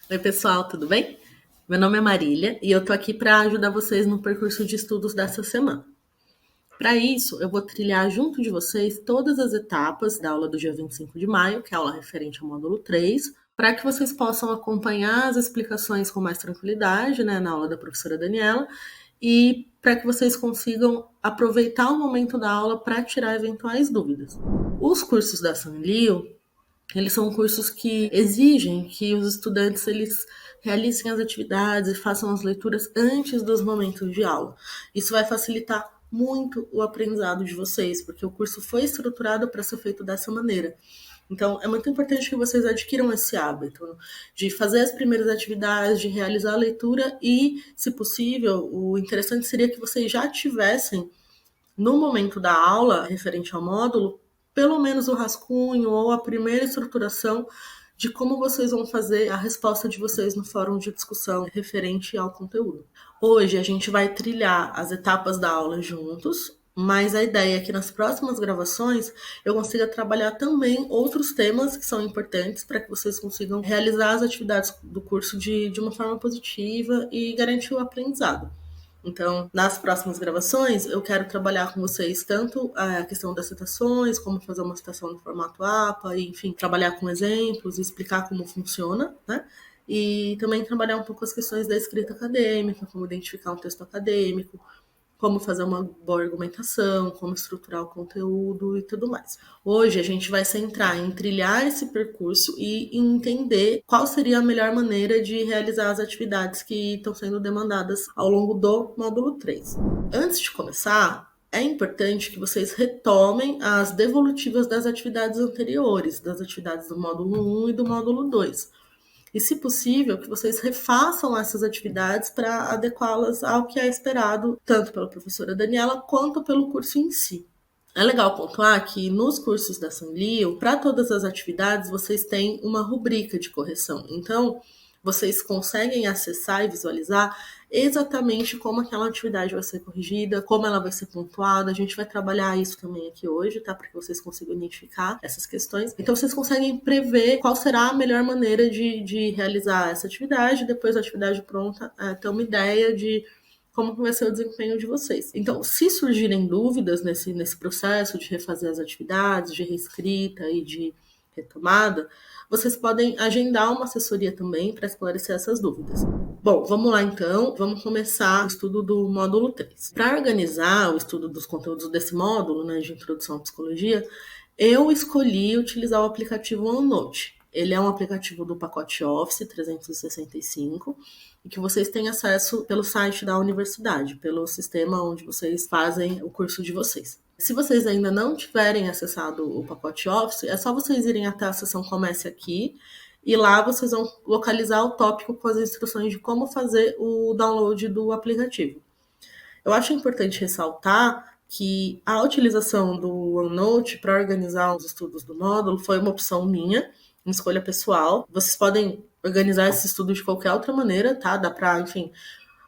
Oi, pessoal, tudo bem? Meu nome é Marília e eu tô aqui para ajudar vocês no percurso de estudos dessa semana. Para isso, eu vou trilhar junto de vocês todas as etapas da aula do dia 25 de maio, que é a aula referente ao módulo 3, para que vocês possam acompanhar as explicações com mais tranquilidade, né, na aula da professora Daniela, e para que vocês consigam aproveitar o momento da aula para tirar eventuais dúvidas. Os cursos da Sanlio, eles são cursos que exigem que os estudantes eles realicem as atividades e façam as leituras antes dos momentos de aula. Isso vai facilitar muito o aprendizado de vocês, porque o curso foi estruturado para ser feito dessa maneira. Então, é muito importante que vocês adquiram esse hábito de fazer as primeiras atividades, de realizar a leitura e, se possível, o interessante seria que vocês já tivessem no momento da aula, referente ao módulo, pelo menos o rascunho ou a primeira estruturação de como vocês vão fazer a resposta de vocês no fórum de discussão referente ao conteúdo. Hoje a gente vai trilhar as etapas da aula juntos, mas a ideia é que nas próximas gravações eu consiga trabalhar também outros temas que são importantes para que vocês consigam realizar as atividades do curso de uma forma positiva e garantir o aprendizado. Então, nas próximas gravações, eu quero trabalhar com vocês tanto a questão das citações, como fazer uma citação no formato APA, e, enfim, trabalhar com exemplos e explicar como funciona, né? E também trabalhar um pouco as questões da escrita acadêmica, como identificar um texto acadêmico, como fazer uma boa argumentação, como estruturar o conteúdo e tudo mais. Hoje a gente vai centrar em trilhar esse percurso e entender qual seria a melhor maneira de realizar as atividades que estão sendo demandadas ao longo do módulo 3. Antes de começar, é importante que vocês retomem as devolutivas das atividades anteriores, das atividades do módulo 1 e do módulo 2. E, se possível, que vocês refaçam essas atividades para adequá-las ao que é esperado, tanto pela professora Daniela quanto pelo curso em si. É legal pontuar que nos cursos da Sanlio, para todas as atividades, vocês têm uma rubrica de correção. Então, vocês conseguem acessar e visualizar exatamente como aquela atividade vai ser corrigida, como ela vai ser pontuada. A gente vai trabalhar isso também aqui hoje, tá? Para que vocês consigam identificar essas questões. Então, vocês conseguem prever qual será a melhor maneira de realizar essa atividade, depois da atividade pronta, ter uma ideia de como vai ser o desempenho de vocês. Então, se surgirem dúvidas nesse processo de refazer as atividades, de reescrita e de retomada, vocês podem agendar uma assessoria também para esclarecer essas dúvidas. Bom, vamos lá então, vamos começar o estudo do módulo 3. Para organizar o estudo dos conteúdos desse módulo, né, de introdução à psicologia, eu escolhi utilizar o aplicativo OneNote. Ele é um aplicativo do pacote Office 365 e que vocês têm acesso pelo site da universidade, pelo sistema onde vocês fazem o curso de vocês. Se vocês ainda não tiverem acessado o pacote Office, é só vocês irem até a seção Comece Aqui e lá vocês vão localizar o tópico com as instruções de como fazer o download do aplicativo. Eu acho importante ressaltar que a utilização do OneNote para organizar os estudos do módulo foi uma opção minha, uma escolha pessoal. Vocês podem organizar esse estudo de qualquer outra maneira, tá? Dá para, enfim,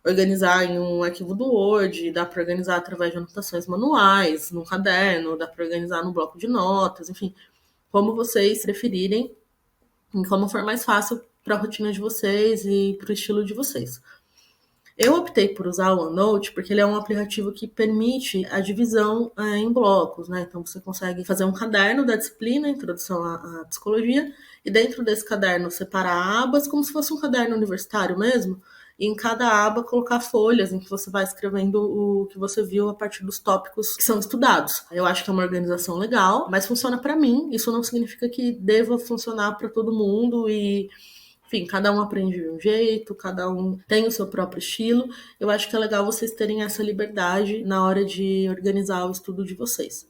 organizar em um arquivo do Word, dá para organizar através de anotações manuais, no caderno, dá para organizar no bloco de notas, enfim, como vocês preferirem e como for mais fácil para a rotina de vocês e para o estilo de vocês. Eu optei por usar o OneNote porque ele é um aplicativo que permite a divisão em blocos, né? Então você consegue fazer um caderno da disciplina, introdução à psicologia, e dentro desse caderno separar abas como se fosse um caderno universitário mesmo, e em cada aba colocar folhas em que você vai escrevendo o que você viu a partir dos tópicos que são estudados. Eu acho que é uma organização legal, mas funciona para mim. Isso não significa que deva funcionar para todo mundo e enfim, cada um aprende de um jeito, cada um tem o seu próprio estilo. Eu acho que é legal vocês terem essa liberdade na hora de organizar o estudo de vocês,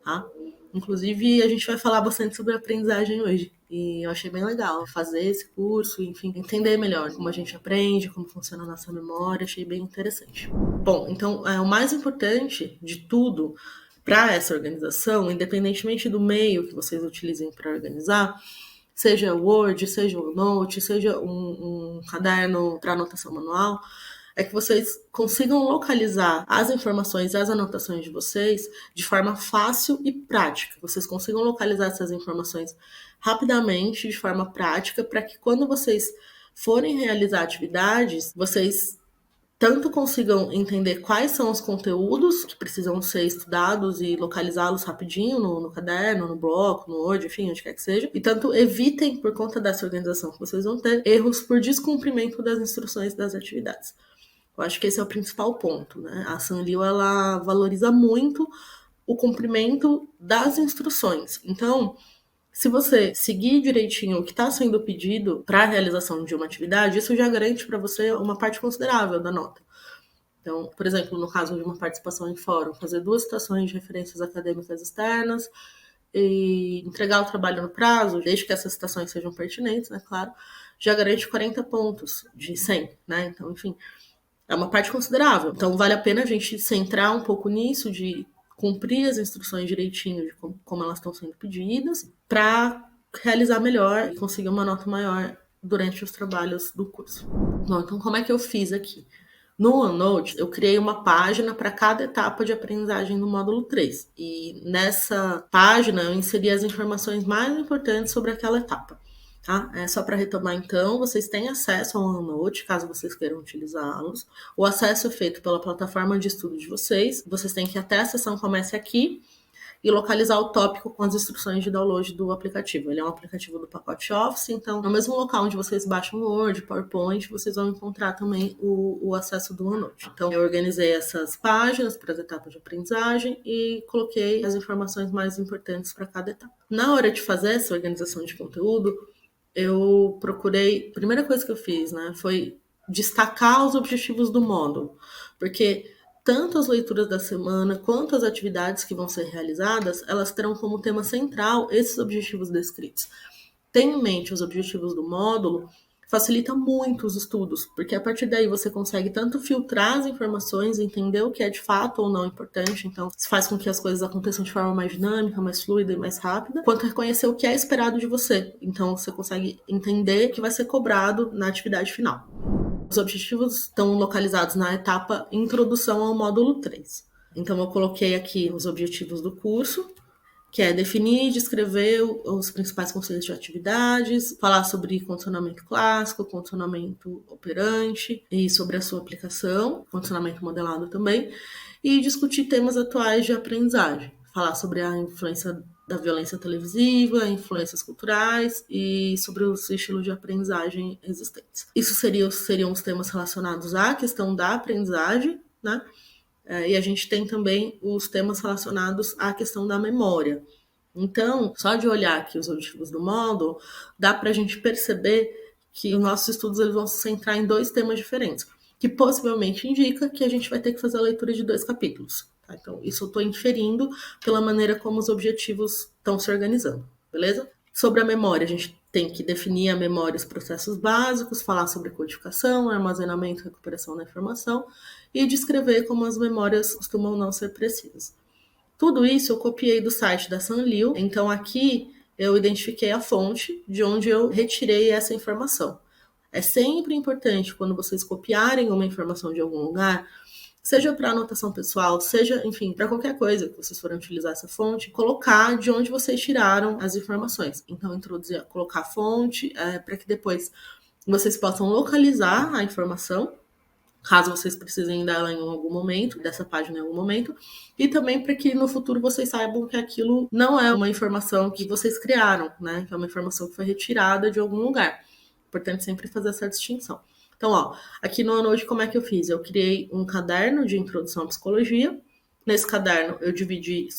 tá? Inclusive, a gente vai falar bastante sobre aprendizagem hoje. E eu achei bem legal fazer esse curso, enfim, entender melhor como a gente aprende, como funciona a nossa memória, achei bem interessante. Bom, então, o mais importante de tudo para essa organização, independentemente do meio que vocês utilizem para organizar, seja Word, seja o Note, seja um caderno para anotação manual, é que vocês consigam localizar as informações e as anotações de vocês de forma fácil e prática. Vocês consigam localizar essas informações rapidamente, de forma prática, para que quando vocês forem realizar atividades, vocês tanto consigam entender quais são os conteúdos que precisam ser estudados e localizá-los rapidinho no caderno, no bloco, no Word, enfim, onde quer que seja, e tanto evitem, por conta dessa organização que vocês vão ter, erros por descumprimento das instruções das atividades. Eu acho que esse é o principal ponto, né? A Sanlio, ela valoriza muito o cumprimento das instruções. Então, se você seguir direitinho o que está sendo pedido para a realização de uma atividade, isso já garante para você uma parte considerável da nota. Então, por exemplo, no caso de uma participação em fórum, fazer 2 citações de referências acadêmicas externas e entregar o trabalho no prazo, desde que essas citações sejam pertinentes, né, claro, já garante 40 pontos de 100, né? Então, enfim, é uma parte considerável. Então, vale a pena a gente centrar um pouco nisso, de cumprir as instruções direitinho, de como elas estão sendo pedidas, para realizar melhor e conseguir uma nota maior durante os trabalhos do curso. Bom, então como é que eu fiz aqui? No OneNote, eu criei uma página para cada etapa de aprendizagem do módulo 3. E nessa página, eu inseri as informações mais importantes sobre aquela etapa. Tá? Só para retomar, então, vocês têm acesso ao OneNote, caso vocês queiram utilizá-los. O acesso é feito pela plataforma de estudo de vocês. Vocês têm que ir até a sessão Comece Aqui e localizar o tópico com as instruções de download do aplicativo. Ele é um aplicativo do pacote Office, então no mesmo local onde vocês baixam o Word, PowerPoint, vocês vão encontrar também o acesso do OneNote. Então eu organizei essas páginas para as etapas de aprendizagem e coloquei as informações mais importantes para cada etapa. Na hora de fazer essa organização de conteúdo, eu procurei, a primeira coisa que eu fiz, né, foi destacar os objetivos do módulo, porque tanto as leituras da semana quanto as atividades que vão ser realizadas, elas terão como tema central esses objetivos descritos. Tenha em mente os objetivos do módulo, facilita muito os estudos, porque a partir daí você consegue tanto filtrar as informações, entender o que é de fato ou não importante, então isso faz com que as coisas aconteçam de forma mais dinâmica, mais fluida e mais rápida, quanto reconhecer o que é esperado de você. Então você consegue entender o que vai ser cobrado na atividade final. Os objetivos estão localizados na etapa Introdução ao módulo 3. Então eu coloquei aqui os objetivos do curso, que é definir e descrever os principais conceitos de atividades, falar sobre condicionamento clássico, condicionamento operante e sobre a sua aplicação, condicionamento modelado também, e discutir temas atuais de aprendizagem, falar sobre a influência da violência televisiva, influências culturais e sobre os estilos de aprendizagem existentes. Isso seriam os temas relacionados à questão da aprendizagem, né? E a gente tem também os temas relacionados à questão da memória. Então, só de olhar aqui os objetivos do módulo, dá para a gente perceber que os nossos estudos eles vão se centrar em 2 temas diferentes, que possivelmente indica que a gente vai ter que fazer a leitura de 2 capítulos. Tá? Então, isso eu estou inferindo pela maneira como os objetivos estão se organizando, beleza? Sobre a memória, a gente tem que definir a memória e os processos básicos, falar sobre codificação, armazenamento e recuperação da informação e descrever como as memórias costumam não ser precisas. Tudo isso eu copiei do site da Sanlio, então aqui eu identifiquei a fonte de onde eu retirei essa informação. É sempre importante, quando vocês copiarem uma informação de algum lugar, seja para anotação pessoal, seja, enfim, para qualquer coisa que vocês forem utilizar essa fonte, colocar de onde vocês tiraram as informações. Então, colocar a fonte para que depois vocês possam localizar a informação, caso vocês precisem dela em algum momento, dessa página em algum momento, e também para que no futuro vocês saibam que aquilo não é uma informação que vocês criaram, né? Que é uma informação que foi retirada de algum lugar. Importante sempre fazer essa distinção. Então, ó, aqui no OneNote, como é que eu fiz? Eu criei um caderno de introdução à psicologia. Nesse caderno, eu dividi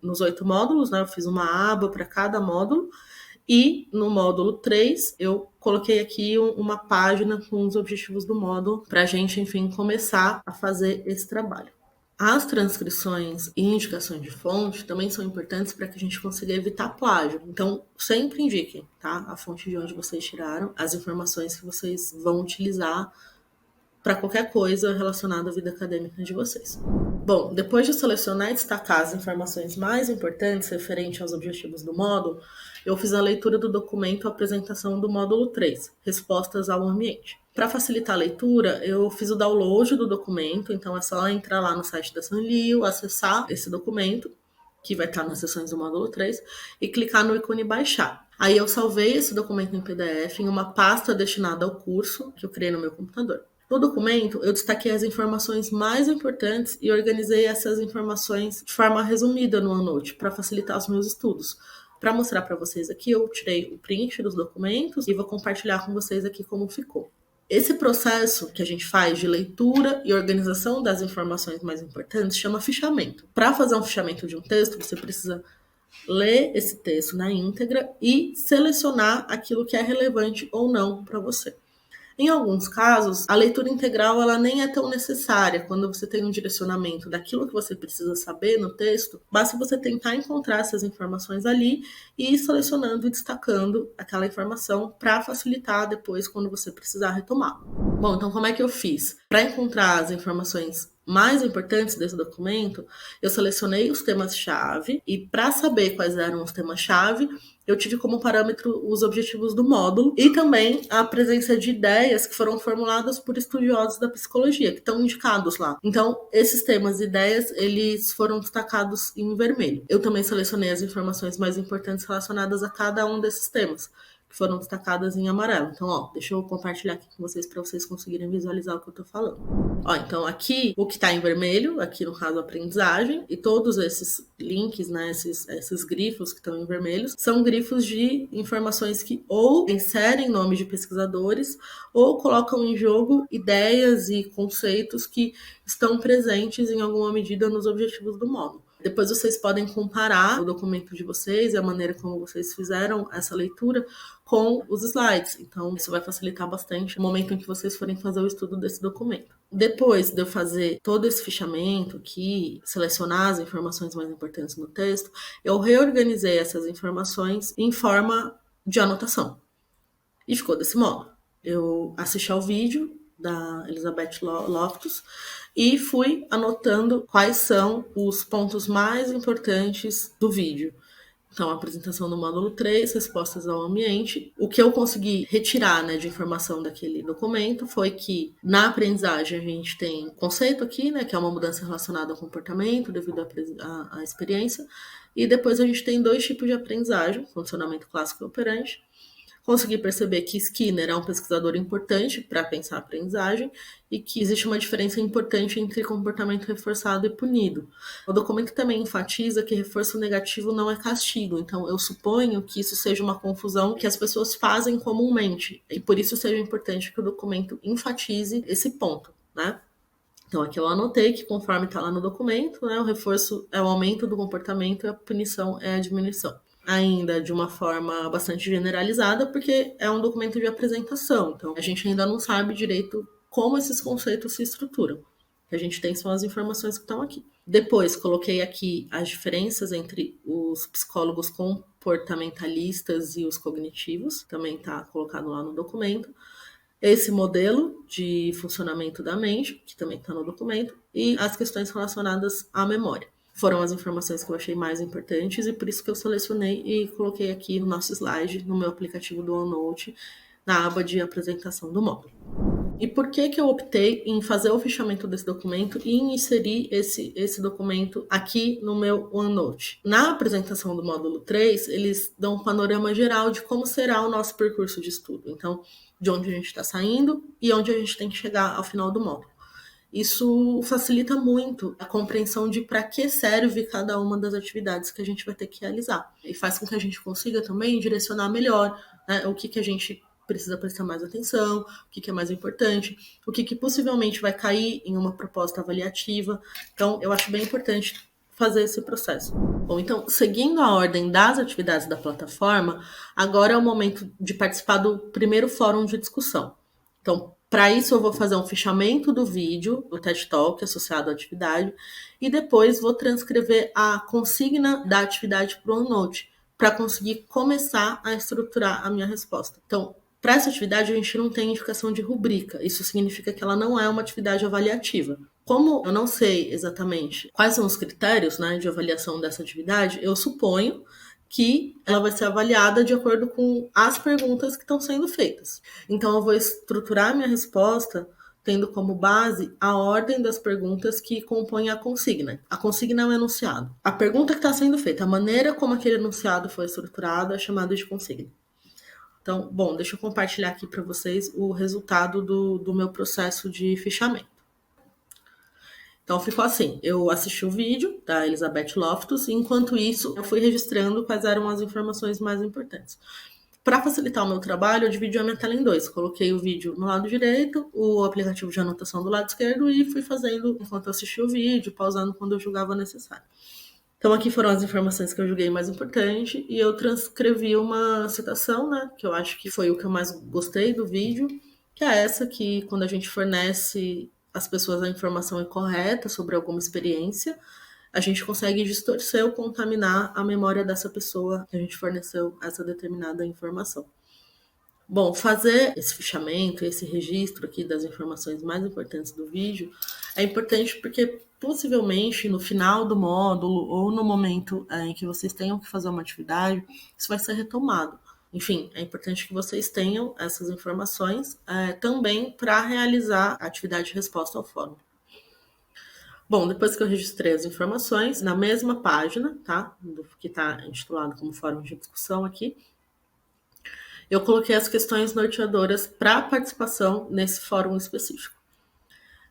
nos 8 módulos, né? Eu fiz uma aba para cada módulo. E no módulo 3, eu coloquei aqui uma página com os objetivos do módulo para a gente, enfim, começar a fazer esse trabalho. As transcrições e indicações de fonte também são importantes para que a gente consiga evitar plágio. Então, sempre indiquem, tá? A fonte de onde vocês tiraram, as informações que vocês vão utilizar para qualquer coisa relacionada à vida acadêmica de vocês. Bom, depois de selecionar e destacar as informações mais importantes referentes aos objetivos do módulo, eu fiz a leitura do documento Apresentação do módulo 3, Respostas ao Ambiente. Para facilitar a leitura, eu fiz o download do documento, então é só entrar lá no site da Sanlio, acessar esse documento, que vai estar nas seções do módulo 3, e clicar no ícone baixar. Aí eu salvei esse documento em PDF em uma pasta destinada ao curso que eu criei no meu computador. No documento, eu destaquei as informações mais importantes e organizei essas informações de forma resumida no OneNote para facilitar os meus estudos. Para mostrar para vocês aqui, eu tirei o print dos documentos e vou compartilhar com vocês aqui como ficou. Esse processo que a gente faz de leitura e organização das informações mais importantes chama fichamento. Para fazer um fichamento de um texto, você precisa ler esse texto na íntegra e selecionar aquilo que é relevante ou não para você. Em alguns casos, a leitura integral ela nem é tão necessária. Quando você tem um direcionamento daquilo que você precisa saber no texto, basta você tentar encontrar essas informações ali e ir selecionando e destacando aquela informação para facilitar depois quando você precisar retomar. Bom, então como é que eu fiz? Para encontrar as informações mais importantes desse documento, eu selecionei os temas-chave e para saber quais eram os temas-chave, eu tive como parâmetro os objetivos do módulo e também a presença de ideias que foram formuladas por estudiosos da psicologia, que estão indicados lá. Então, esses temas e ideias, eles foram destacados em vermelho. Eu também selecionei as informações mais importantes relacionadas a cada um desses temas, que foram destacadas em amarelo. Então, ó, deixa eu compartilhar aqui com vocês para vocês conseguirem visualizar o que eu tô falando. Ó, então aqui o que tá em vermelho, aqui no caso aprendizagem, e todos esses links, né, esses grifos que estão em vermelhos, são grifos de informações que ou inserem nomes de pesquisadores ou colocam em jogo ideias e conceitos que estão presentes em alguma medida nos objetivos do módulo. Depois vocês podem comparar o documento de vocês e a maneira como vocês fizeram essa leitura com os slides. Então, isso vai facilitar bastante o momento em que vocês forem fazer o estudo desse documento. Depois de eu fazer todo esse fichamento aqui, selecionar as informações mais importantes no texto, eu reorganizei essas informações em forma de anotação. E ficou desse modo. Eu assisti ao vídeo da Elizabeth Loftus e fui anotando quais são os pontos mais importantes do vídeo. Então, a apresentação do módulo 3, respostas ao ambiente. O que eu consegui retirar, né, de informação daquele documento foi que na aprendizagem a gente tem conceito aqui, né, que é uma mudança relacionada ao comportamento devido à experiência, e depois a gente tem 2 tipos de aprendizagem, funcionamento clássico e operante. Consegui perceber que Skinner é um pesquisador importante para pensar a aprendizagem e que existe uma diferença importante entre comportamento reforçado e punido. O documento também enfatiza que reforço negativo não é castigo, então eu suponho que isso seja uma confusão que as pessoas fazem comumente, e por isso seja importante que o documento enfatize esse ponto, né? Então aqui eu anotei que conforme está lá no documento, né, o reforço é o aumento do comportamento e a punição é a diminuição. Ainda de uma forma bastante generalizada, porque é um documento de apresentação, então a gente ainda não sabe direito como esses conceitos se estruturam. O que a gente tem são as informações que estão aqui. Depois, coloquei aqui as diferenças entre os psicólogos comportamentalistas e os cognitivos, também está colocado lá no documento. Esse modelo de funcionamento da mente, que também está no documento, e as questões relacionadas à memória. Foram as informações que eu achei mais importantes e por isso que eu selecionei e coloquei aqui no nosso slide, no meu aplicativo do OneNote, na aba de apresentação do módulo. E por que eu optei em fazer o fichamento desse documento e em inserir esse documento aqui no meu OneNote? Na apresentação do módulo 3, eles dão um panorama geral de como será o nosso percurso de estudo. Então, de onde a gente está saindo e onde a gente tem que chegar ao final do módulo. Isso facilita muito a compreensão de para que serve cada uma das atividades que a gente vai ter que realizar. E faz com que a gente consiga também direcionar melhor, né, o que a gente precisa prestar mais atenção, o que é mais importante, o que possivelmente vai cair em uma proposta avaliativa. Então, eu acho bem importante fazer esse processo. Bom, então, seguindo a ordem das atividades da plataforma, agora é o momento de participar do primeiro fórum de discussão. Então, para isso, eu vou fazer um fichamento do vídeo, do TED Talk associado à atividade, e depois vou transcrever a consigna da atividade para o OneNote, para conseguir começar a estruturar a minha resposta. Então, para essa atividade, a gente não tem indicação de rubrica. Isso significa que ela não é uma atividade avaliativa. Como eu não sei exatamente quais são os critérios, né, de avaliação dessa atividade, eu suponho que ela vai ser avaliada de acordo com as perguntas que estão sendo feitas. Então, eu vou estruturar minha resposta tendo como base a ordem das perguntas que compõem a consigna. A consigna é um enunciado. A pergunta que está sendo feita, a maneira como aquele enunciado foi estruturado é chamada de consigna. Então, bom, deixa eu compartilhar aqui para vocês o resultado do meu processo de fichamento. Então ficou assim, eu assisti o vídeo da Elizabeth Loftus e enquanto isso eu fui registrando quais eram as informações mais importantes. Para facilitar o meu trabalho, eu dividi a minha tela em dois. Coloquei o vídeo no lado direito, o aplicativo de anotação do lado esquerdo e fui fazendo enquanto eu assistia o vídeo, pausando quando eu julgava necessário. Então aqui foram as informações que eu julguei mais importante e eu transcrevi uma citação, né, que eu acho que foi o que eu mais gostei do vídeo, que é essa que quando a gente fornece às pessoas a informação incorreta sobre alguma experiência, a gente consegue distorcer ou contaminar a memória dessa pessoa que a gente forneceu essa determinada informação. Bom, fazer esse fichamento, esse registro aqui das informações mais importantes do vídeo é importante porque possivelmente no final do módulo ou no momento em que vocês tenham que fazer uma atividade, isso vai ser retomado. Enfim, é importante que vocês tenham essas informações também para realizar a atividade de resposta ao fórum. Bom, depois que eu registrei as informações, na mesma página, tá? Que está intitulado como fórum de discussão aqui, eu coloquei as questões norteadoras para participação nesse fórum específico.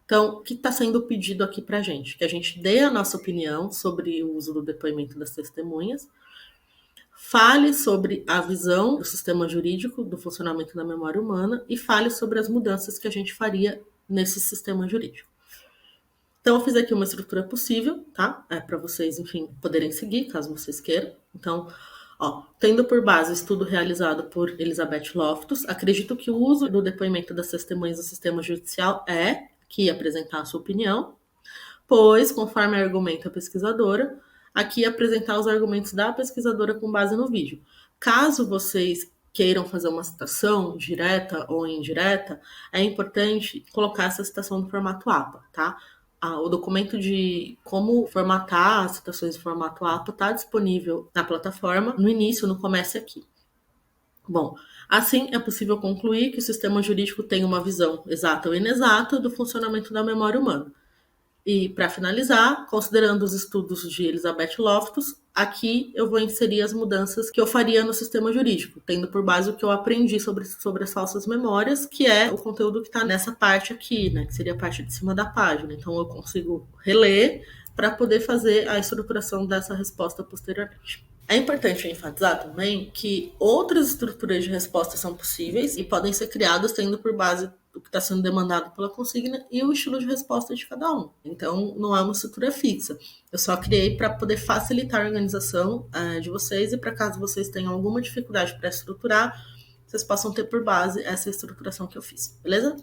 Então, o que está sendo pedido aqui para a gente? Que a gente dê a nossa opinião sobre o uso do depoimento das testemunhas, fale sobre a visão do sistema jurídico do funcionamento da memória humana e fale sobre as mudanças que a gente faria nesse sistema jurídico. Então, eu fiz aqui uma estrutura possível, tá? Para vocês, enfim, poderem seguir, caso vocês queiram. Então, tendo por base o estudo realizado por Elizabeth Loftus, acredito que o uso do depoimento das testemunhas do sistema judicial é que apresentar a sua opinião, pois, conforme argumenta a pesquisadora, aqui apresentar os argumentos da pesquisadora com base no vídeo. Caso vocês queiram fazer uma citação direta ou indireta, é importante colocar essa citação no formato APA, tá? O documento de como formatar as citações em formato APA está disponível na plataforma, no início, no Comece Aqui. Bom, assim é possível concluir que o sistema jurídico tem uma visão exata ou inexata do funcionamento da memória humana. E, para finalizar, considerando os estudos de Elizabeth Loftus, aqui eu vou inserir as mudanças que eu faria no sistema jurídico, tendo por base o que eu aprendi sobre as falsas memórias, que é o conteúdo que está nessa parte aqui, né, que seria a parte de cima da página. Então, eu consigo reler para poder fazer a estruturação dessa resposta posteriormente. É importante enfatizar também que outras estruturas de resposta são possíveis e podem ser criadas tendo por base o que está sendo demandado pela consigna e o estilo de resposta de cada um. Então, não é uma estrutura fixa. Eu só criei para poder facilitar a organização de vocês e para caso vocês tenham alguma dificuldade para estruturar, vocês possam ter por base essa estruturação que eu fiz, beleza?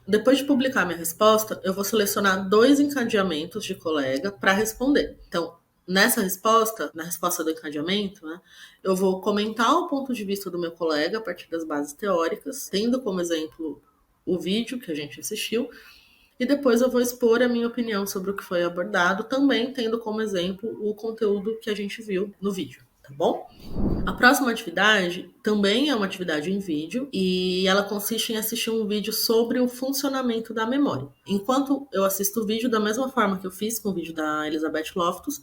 Depois de publicar minha resposta, eu vou selecionar 2 encadeamentos de colega para responder. Então, nessa resposta, na resposta do encadeamento, né, eu vou comentar o ponto de vista do meu colega a partir das bases teóricas, tendo como exemplo o vídeo que a gente assistiu, e depois eu vou expor a minha opinião sobre o que foi abordado, também tendo como exemplo o conteúdo que a gente viu no vídeo, tá bom? A próxima atividade também é uma atividade em vídeo e ela consiste em assistir um vídeo sobre o funcionamento da memória. Enquanto eu assisto o vídeo, da mesma forma que eu fiz com o vídeo da Elizabeth Loftus,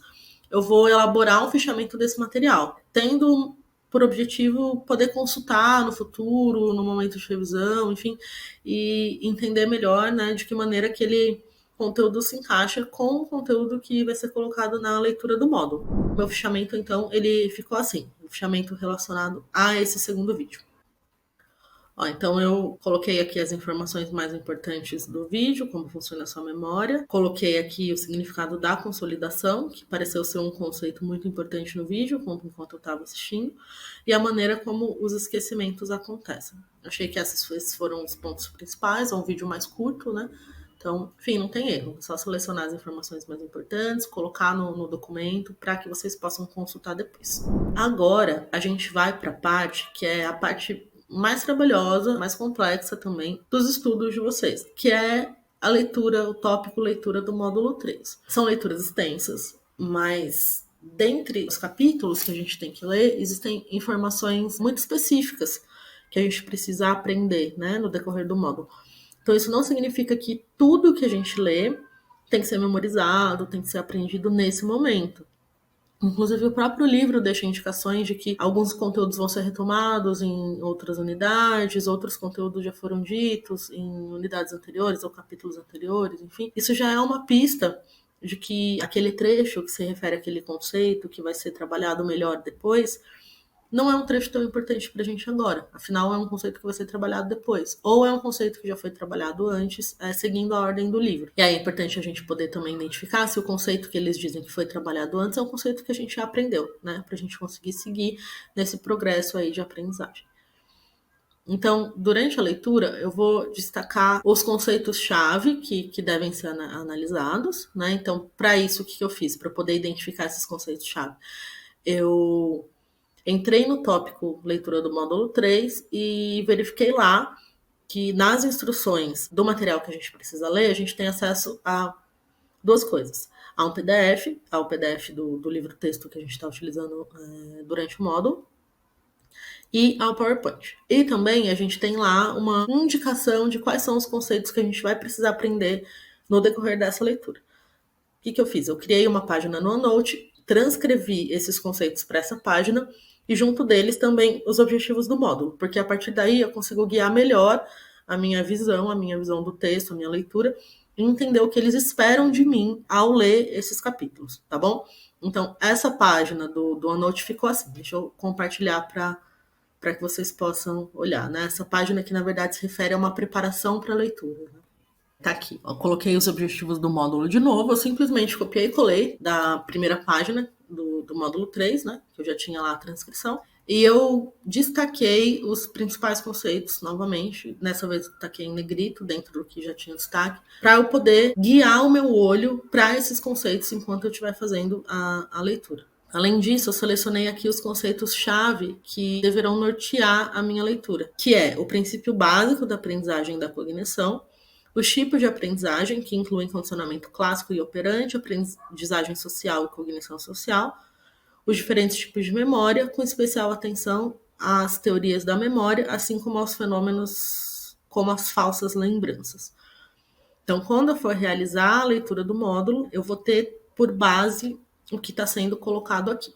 eu vou elaborar um fichamento desse material, tendo por objetivo poder consultar no futuro, no momento de revisão, enfim, e entender melhor, né, de que maneira aquele conteúdo se encaixa com o conteúdo que vai ser colocado na leitura do módulo. O meu fichamento, então, ele ficou assim, um fichamento relacionado a esse segundo vídeo. Então eu coloquei aqui as informações mais importantes do vídeo, como funciona a sua memória. Coloquei aqui o significado da consolidação, que pareceu ser um conceito muito importante no vídeo, enquanto eu estava assistindo, e a maneira como os esquecimentos acontecem. Achei que esses foram os pontos principais, é um vídeo mais curto, né? Então, enfim, não tem erro, é só selecionar as informações mais importantes, colocar no documento para que vocês possam consultar depois. Agora, a gente vai para a parte que é a parte mais trabalhosa, mais complexa também dos estudos de vocês, que é a leitura, o tópico leitura do módulo 3. São leituras extensas, mas dentre os capítulos que a gente tem que ler, existem informações muito específicas que a gente precisa aprender, né, no decorrer do módulo. Então, isso não significa que tudo que a gente lê tem que ser memorizado, tem que ser aprendido nesse momento. Inclusive, o próprio livro deixa indicações de que alguns conteúdos vão ser retomados em outras unidades, outros conteúdos já foram ditos em unidades anteriores ou capítulos anteriores, enfim. Isso já é uma pista de que aquele trecho que se refere àquele conceito, que vai ser trabalhado melhor depois, não é um trecho tão importante para a gente agora. Afinal, é um conceito que vai ser trabalhado depois. Ou é um conceito que já foi trabalhado antes, seguindo a ordem do livro. E aí é importante a gente poder também identificar se o conceito que eles dizem que foi trabalhado antes é um conceito que a gente já aprendeu, né? Para a gente conseguir seguir nesse progresso aí de aprendizagem. Então, durante a leitura, eu vou destacar os conceitos-chave que devem ser analisados, né? Então, para isso, o que eu fiz? Para poder identificar esses conceitos-chave? Eu entrei no tópico leitura do módulo 3 e verifiquei lá que nas instruções do material que a gente precisa ler, a gente tem acesso a duas coisas. A um PDF, ao PDF do livro-texto que a gente está utilizando durante o módulo, e ao PowerPoint. E também a gente tem lá uma indicação de quais são os conceitos que a gente vai precisar aprender no decorrer dessa leitura. O que eu fiz? Eu criei uma página no OneNote, transcrevi esses conceitos para essa página e junto deles também os objetivos do módulo, porque a partir daí eu consigo guiar melhor a minha visão do texto, a minha leitura, e entender o que eles esperam de mim ao ler esses capítulos, tá bom? Então, essa página do OneNote ficou assim. Deixa eu compartilhar para que vocês possam olhar, né? Essa página que, na verdade, se refere a uma preparação para a leitura, né? Tá aqui, ó. Coloquei os objetivos do módulo de novo, eu simplesmente copiei e colei da primeira página do módulo 3, né, que eu já tinha lá a transcrição, e eu destaquei os principais conceitos novamente, nessa vez eu destaquei em negrito, dentro do que já tinha destaque, para eu poder guiar o meu olho para esses conceitos enquanto eu estiver fazendo a leitura. Além disso, eu selecionei aqui os conceitos-chave que deverão nortear a minha leitura, que é o princípio básico da aprendizagem e da cognição, os tipos de aprendizagem, que incluem condicionamento clássico e operante, aprendizagem social e cognição social, os diferentes tipos de memória, com especial atenção às teorias da memória, assim como aos fenômenos como as falsas lembranças. Então, quando eu for realizar a leitura do módulo, eu vou ter por base o que está sendo colocado aqui.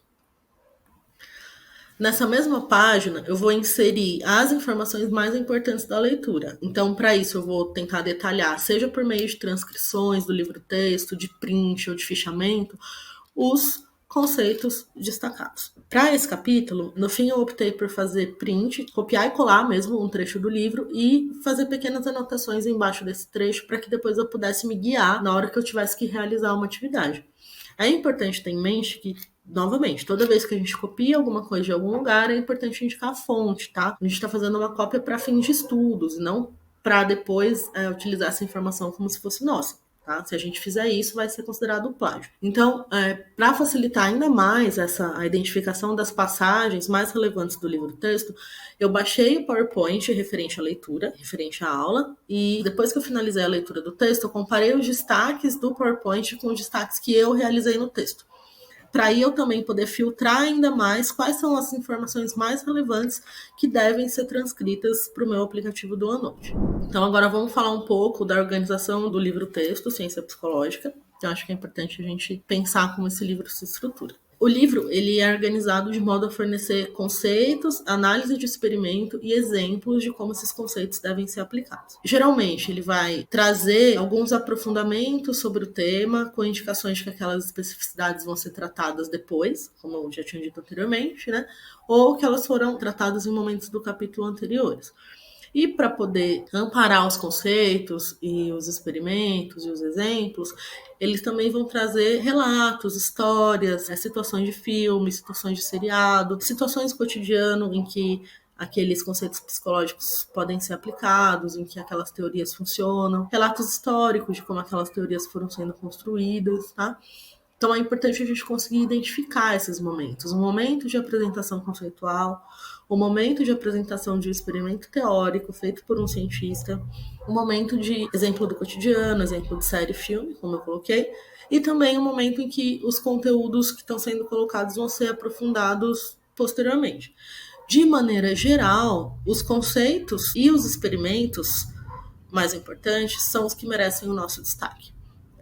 Nessa mesma página, eu vou inserir as informações mais importantes da leitura. Então, para isso, eu vou tentar detalhar, seja por meio de transcrições do livro-texto, de print ou de fichamento, os conceitos destacados. Para esse capítulo, no fim, eu optei por fazer print, copiar e colar mesmo um trecho do livro e fazer pequenas anotações embaixo desse trecho para que depois eu pudesse me guiar na hora que eu tivesse que realizar uma atividade. É importante ter em mente que, novamente, toda vez que a gente copia alguma coisa de algum lugar, é importante indicar a fonte, tá? A gente está fazendo uma cópia para fins de estudos, não para depois utilizar essa informação como se fosse nossa. Tá? Se a gente fizer isso, vai ser considerado plágio. Então, para facilitar ainda mais a identificação das passagens mais relevantes do livro-texto, eu baixei o PowerPoint referente à leitura, referente à aula, e depois que eu finalizei a leitura do texto, eu comparei os destaques do PowerPoint com os destaques que eu realizei no texto. Para aí eu também poder filtrar ainda mais quais são as informações mais relevantes que devem ser transcritas para o meu aplicativo do OneNote. Então agora vamos falar um pouco da organização do livro-texto, Ciência Psicológica. Eu acho que é importante a gente pensar como esse livro se estrutura. O livro ele é organizado de modo a fornecer conceitos, análise de experimento e exemplos de como esses conceitos devem ser aplicados. Geralmente, ele vai trazer alguns aprofundamentos sobre o tema, com indicações de que aquelas especificidades vão ser tratadas depois, como eu já tinha dito anteriormente, né? Ou que elas foram tratadas em momentos do capítulo anteriores. E para poder amparar os conceitos e os experimentos e os exemplos, eles também vão trazer relatos, histórias, situações de filme, situações de seriado, situações do cotidiano em que aqueles conceitos psicológicos podem ser aplicados, em que aquelas teorias funcionam, relatos históricos de como aquelas teorias foram sendo construídas, tá? Então é importante a gente conseguir identificar esses momentos. Um momento de apresentação conceitual, um momento de apresentação de um experimento teórico feito por um cientista, um momento de exemplo do cotidiano, exemplo de série, filme, como eu coloquei, e também um momento em que os conteúdos que estão sendo colocados vão ser aprofundados posteriormente. De maneira geral, os conceitos e os experimentos mais importantes são os que merecem o nosso destaque.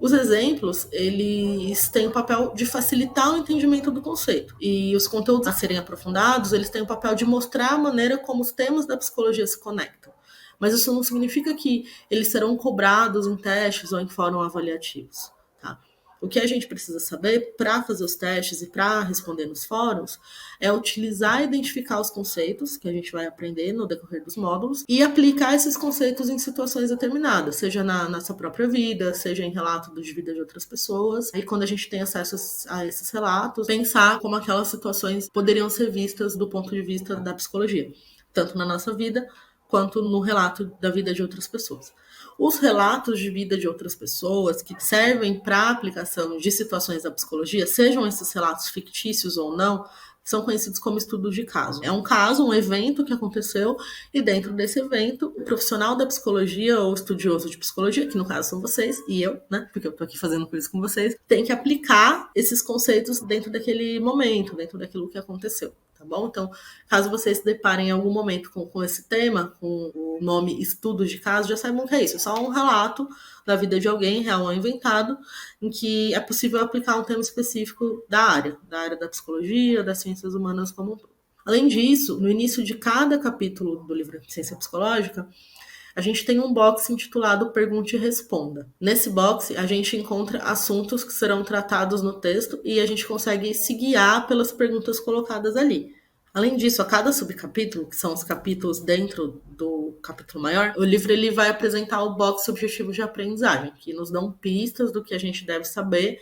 Os exemplos, eles têm o papel de facilitar o entendimento do conceito. E os conteúdos a serem aprofundados, eles têm o papel de mostrar a maneira como os temas da psicologia se conectam. Mas isso não significa que eles serão cobrados em testes ou em fóruns avaliativos. Tá? O que a gente precisa saber para fazer os testes e para responder nos fóruns é utilizar e identificar os conceitos que a gente vai aprender no decorrer dos módulos e aplicar esses conceitos em situações determinadas, seja na nossa própria vida, seja em relato de vida de outras pessoas. E quando a gente tem acesso a esses relatos, pensar como aquelas situações poderiam ser vistas do ponto de vista da psicologia, tanto na nossa vida quanto no relato da vida de outras pessoas. Os relatos de vida de outras pessoas que servem para a aplicação de situações da psicologia, sejam esses relatos fictícios ou não, são conhecidos como estudos de caso. É um caso, um evento que aconteceu, e dentro desse evento, o profissional da psicologia ou estudioso de psicologia, que no caso são vocês e eu, né, porque eu tô aqui fazendo coisas com vocês, tem que aplicar esses conceitos dentro daquele momento, dentro daquilo que aconteceu. Tá bom? Então, caso vocês se deparem em algum momento com esse tema, com o nome estudos de caso, já saibam que é isso. É só um relato da vida de alguém, real ou inventado, em que é possível aplicar um tema específico da área da psicologia, das ciências humanas como um todo. Além disso, no início de cada capítulo do livro de Ciência Psicológica, a gente tem um box intitulado Pergunte e Responda. Nesse box, a gente encontra assuntos que serão tratados no texto e a gente consegue se guiar pelas perguntas colocadas ali. Além disso, a cada subcapítulo, que são os capítulos dentro do capítulo maior, o livro ele vai apresentar o box Objetivos de Aprendizagem, que nos dão pistas do que a gente deve saber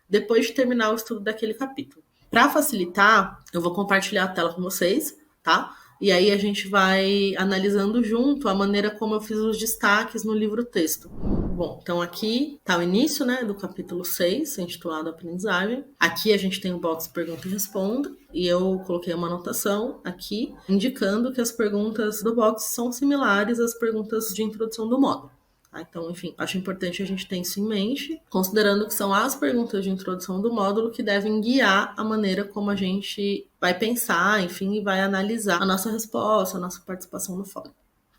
depois de terminar o estudo daquele capítulo. Para facilitar, eu vou compartilhar a tela com vocês, tá? E aí a gente vai analisando junto a maneira como eu fiz os destaques no livro-texto. Bom, então aqui está o início, né, do capítulo 6, intitulado Aprendizagem. Aqui a gente tem o box Pergunta e Responda, e eu coloquei uma anotação aqui, indicando que as perguntas do box são similares às perguntas de introdução do módulo. Então, enfim, acho importante a gente ter isso em mente, considerando que são as perguntas de introdução do módulo que devem guiar a maneira como a gente vai pensar, enfim, e vai analisar a nossa resposta, a nossa participação no fórum.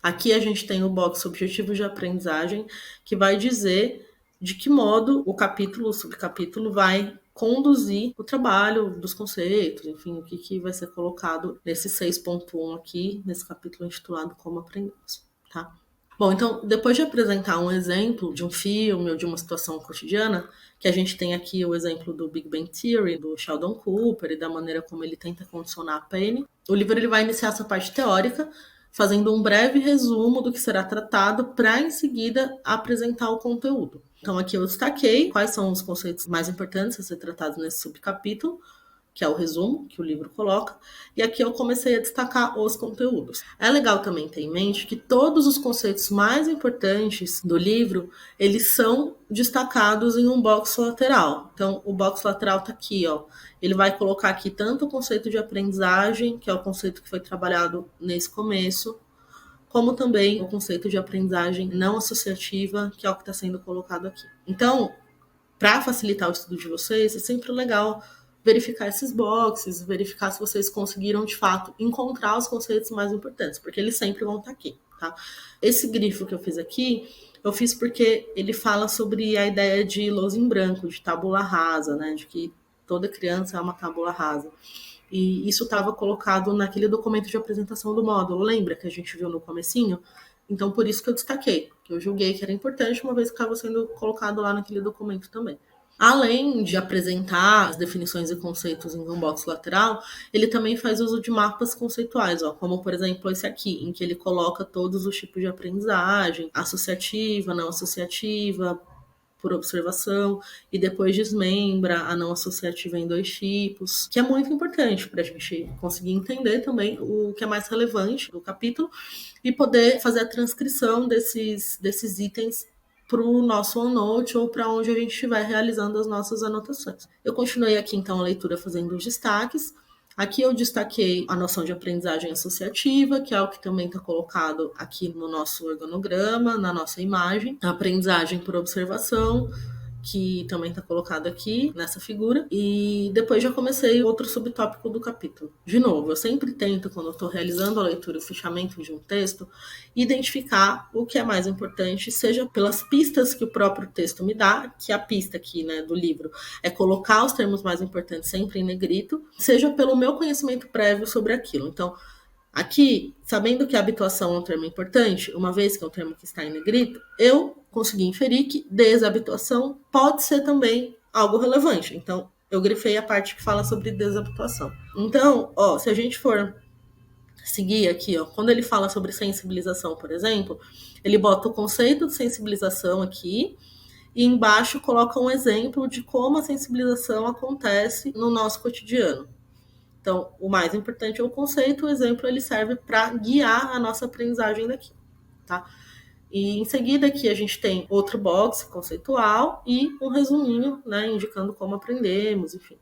Aqui a gente tem o box Objetivos de Aprendizagem, que vai dizer de que modo o capítulo, o subcapítulo vai conduzir o trabalho dos conceitos, enfim, o que vai ser colocado nesse 6.1 aqui, nesse capítulo intitulado Como Aprendemos, tá? Bom, então, depois de apresentar um exemplo de um filme ou de uma situação cotidiana, que a gente tem aqui o exemplo do Big Bang Theory, do Sheldon Cooper e da maneira como ele tenta condicionar a Penny, o livro ele vai iniciar essa parte teórica, fazendo um breve resumo do que será tratado para, em seguida, apresentar o conteúdo. Então, aqui eu destaquei quais são os conceitos mais importantes a ser tratados nesse subcapítulo, que é o resumo que o livro coloca, e aqui eu comecei a destacar os conteúdos. É legal também ter em mente que todos os conceitos mais importantes do livro, eles são destacados em um box lateral. Então, o box lateral está aqui, ó. Ele vai colocar aqui tanto o conceito de aprendizagem, que é o conceito que foi trabalhado nesse começo, como também o conceito de aprendizagem não associativa, que é o que está sendo colocado aqui. Então, para facilitar o estudo de vocês, é sempre legal verificar esses boxes, verificar se vocês conseguiram, de fato, encontrar os conceitos mais importantes, porque eles sempre vão estar aqui, tá? Esse grifo que eu fiz aqui, eu fiz porque ele fala sobre a ideia de lousa em branco, de tábula rasa, né? De que toda criança é uma tábula rasa. E isso estava colocado naquele documento de apresentação do módulo, lembra que a gente viu no comecinho? Então, por isso que eu destaquei, que eu julguei que era importante, uma vez que estava sendo colocado lá naquele documento também. Além de apresentar as definições e conceitos em um box lateral, ele também faz uso de mapas conceituais, ó, como por exemplo esse aqui, em que ele coloca todos os tipos de aprendizagem, associativa, não associativa, por observação, e depois desmembra a não associativa em 2 tipos, que é muito importante para a gente conseguir entender também o que é mais relevante do capítulo e poder fazer a transcrição desses itens para o nosso OneNote ou para onde a gente estiver realizando as nossas anotações. Eu continuei aqui então a leitura fazendo os destaques. Aqui eu destaquei a noção de aprendizagem associativa, que é o que também está colocado aqui no nosso organograma, na nossa imagem. A aprendizagem por observação, que também está colocado aqui nessa figura, e depois já comecei outro subtópico do capítulo. De novo, eu sempre tento, quando eu estou realizando a leitura e o fechamento de um texto, identificar o que é mais importante, seja pelas pistas que o próprio texto me dá, que a pista aqui, né, do livro é colocar os termos mais importantes sempre em negrito, seja pelo meu conhecimento prévio sobre aquilo. Então, aqui, sabendo que a habituação é um termo importante, uma vez que é um termo que está em negrito, eu consegui inferir que desabituação pode ser também algo relevante. Então, eu grifei a parte que fala sobre desabituação. Então, ó, se a gente for seguir aqui, ó, quando ele fala sobre sensibilização, por exemplo, ele bota o conceito de sensibilização aqui e embaixo coloca um exemplo de como a sensibilização acontece no nosso cotidiano. Então, o mais importante é o conceito, o exemplo ele serve para guiar a nossa aprendizagem daqui, tá? E em seguida aqui a gente tem outro box conceitual e um resuminho, né, indicando como aprendemos, enfim.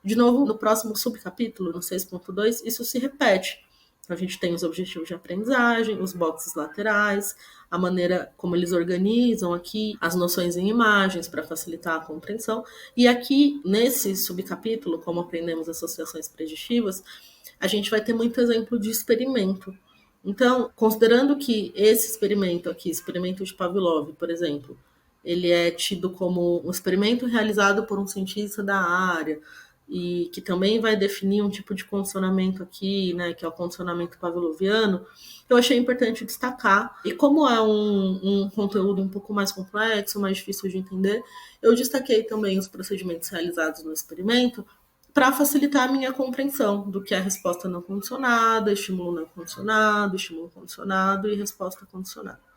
De novo, no próximo subcapítulo, no 6.2, isso se repete. A gente tem os objetivos de aprendizagem, os boxes laterais, a maneira como eles organizam aqui as noções em imagens para facilitar a compreensão. E aqui, nesse subcapítulo, como aprendemos associações preditivas, a gente vai ter muito exemplo de experimento. Então, considerando que esse experimento aqui, experimento de Pavlov, por exemplo, ele é tido como um experimento realizado por um cientista da área, e que também vai definir um tipo de condicionamento aqui, né, que é o condicionamento pavloviano, eu achei importante destacar. E como é um conteúdo um pouco mais complexo, mais difícil de entender, eu destaquei também os procedimentos realizados no experimento para facilitar a minha compreensão do que é resposta não condicionada, estímulo não condicionado, estímulo condicionado e resposta condicionada.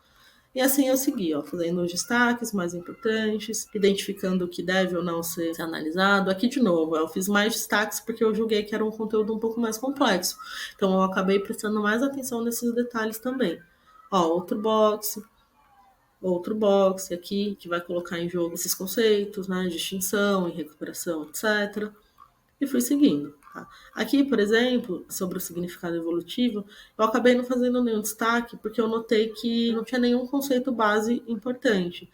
E assim eu segui, ó, fazendo os destaques mais importantes, identificando o que deve ou não ser analisado. Aqui, de novo, eu fiz mais destaques porque eu julguei que era um conteúdo um pouco mais complexo. Então, eu acabei prestando mais atenção nesses detalhes também. Ó, outro box aqui, que vai colocar em jogo esses conceitos, né, de extinção e recuperação, etc. E fui seguindo. Tá? Aqui, por exemplo, sobre o significado evolutivo, eu acabei não fazendo nenhum destaque porque eu notei que não tinha nenhum conceito base importante.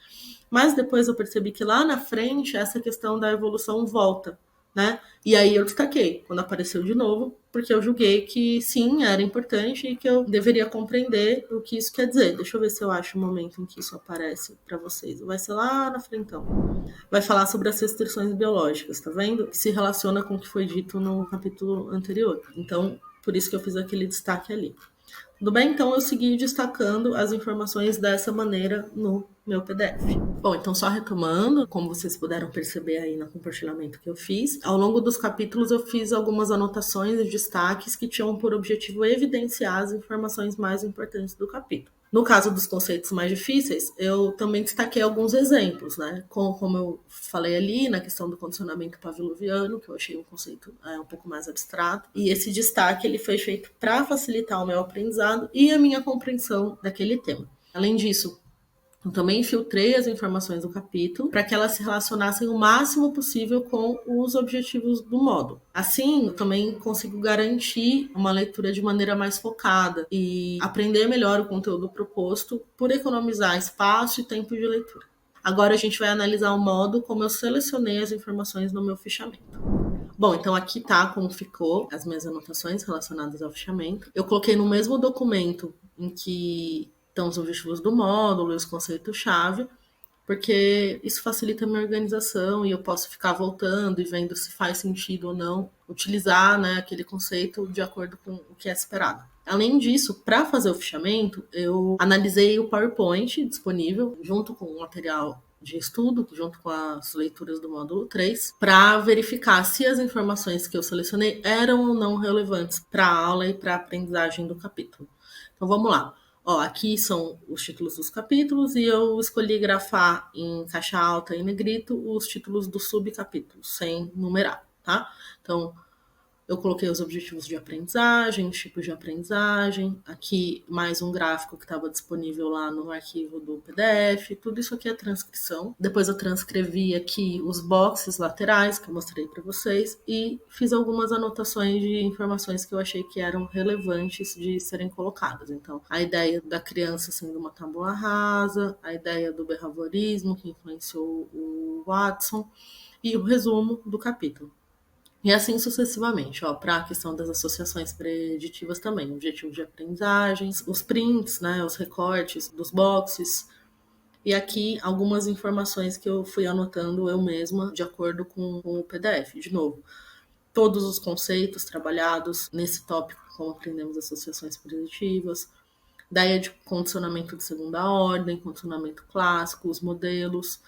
Mas depois eu percebi que lá na frente essa questão da evolução volta, né? E aí eu destaquei quando apareceu de novo, porque eu julguei que sim, era importante e que eu deveria compreender o que isso quer dizer. Deixa eu ver se eu acho o momento em que isso aparece para vocês. Vai ser lá na frente, então. Vai falar sobre as restrições biológicas, tá vendo? Que se relaciona com o que foi dito no capítulo anterior. Então, por isso que eu fiz aquele destaque ali. Tudo bem? Então, eu segui destacando as informações dessa maneira no meu PDF. Bom, então só retomando, como vocês puderam perceber aí no compartilhamento que eu fiz, ao longo dos capítulos eu fiz algumas anotações e destaques que tinham por objetivo evidenciar as informações mais importantes do capítulo. No caso dos conceitos mais difíceis, eu também destaquei alguns exemplos, né? Como eu falei ali, na questão do condicionamento pavloviano, que eu achei um conceito um pouco mais abstrato. E esse destaque ele foi feito para facilitar o meu aprendizado e a minha compreensão daquele tema. Além disso, eu também filtrei as informações do capítulo para que elas se relacionassem o máximo possível com os objetivos do módulo. Assim, eu também consigo garantir uma leitura de maneira mais focada e aprender melhor o conteúdo proposto por economizar espaço e tempo de leitura. Agora a gente vai analisar o modo como eu selecionei as informações no meu fichamento. Bom, então aqui tá como ficou as minhas anotações relacionadas ao fichamento. Eu coloquei no mesmo documento em que estão os objetivos do módulo e os conceitos-chave, porque isso facilita a minha organização e eu posso ficar voltando e vendo se faz sentido ou não utilizar, né, aquele conceito de acordo com o que é esperado. Além disso, para fazer o fichamento, eu analisei o PowerPoint disponível junto com o material de estudo, junto com as leituras do módulo 3, para verificar se as informações que eu selecionei eram ou não relevantes para a aula e para a aprendizagem do capítulo. Então vamos lá. Ó, aqui são os títulos dos capítulos e eu escolhi grafar em caixa alta e negrito os títulos dos subcapítulos, sem numerar, tá? Então, Eu coloquei os objetivos de aprendizagem, os tipos de aprendizagem, aqui mais um gráfico que estava disponível lá no arquivo do PDF, tudo isso aqui é transcrição. Depois eu transcrevi aqui os boxes laterais que eu mostrei para vocês e fiz algumas anotações de informações que eu achei que eram relevantes de serem colocadas. Então, a ideia da criança sendo uma tábua rasa, a ideia do behaviorismo que influenciou o Watson e o resumo do capítulo. E assim sucessivamente, para a questão das associações preditivas também, objetivo de aprendizagens, os prints, né, os recortes dos boxes, e aqui algumas informações que eu fui anotando eu mesma de acordo com o PDF. De novo, todos os conceitos trabalhados nesse tópico, como aprendemos associações preditivas, ideia de condicionamento de segunda ordem, condicionamento clássico, os modelos,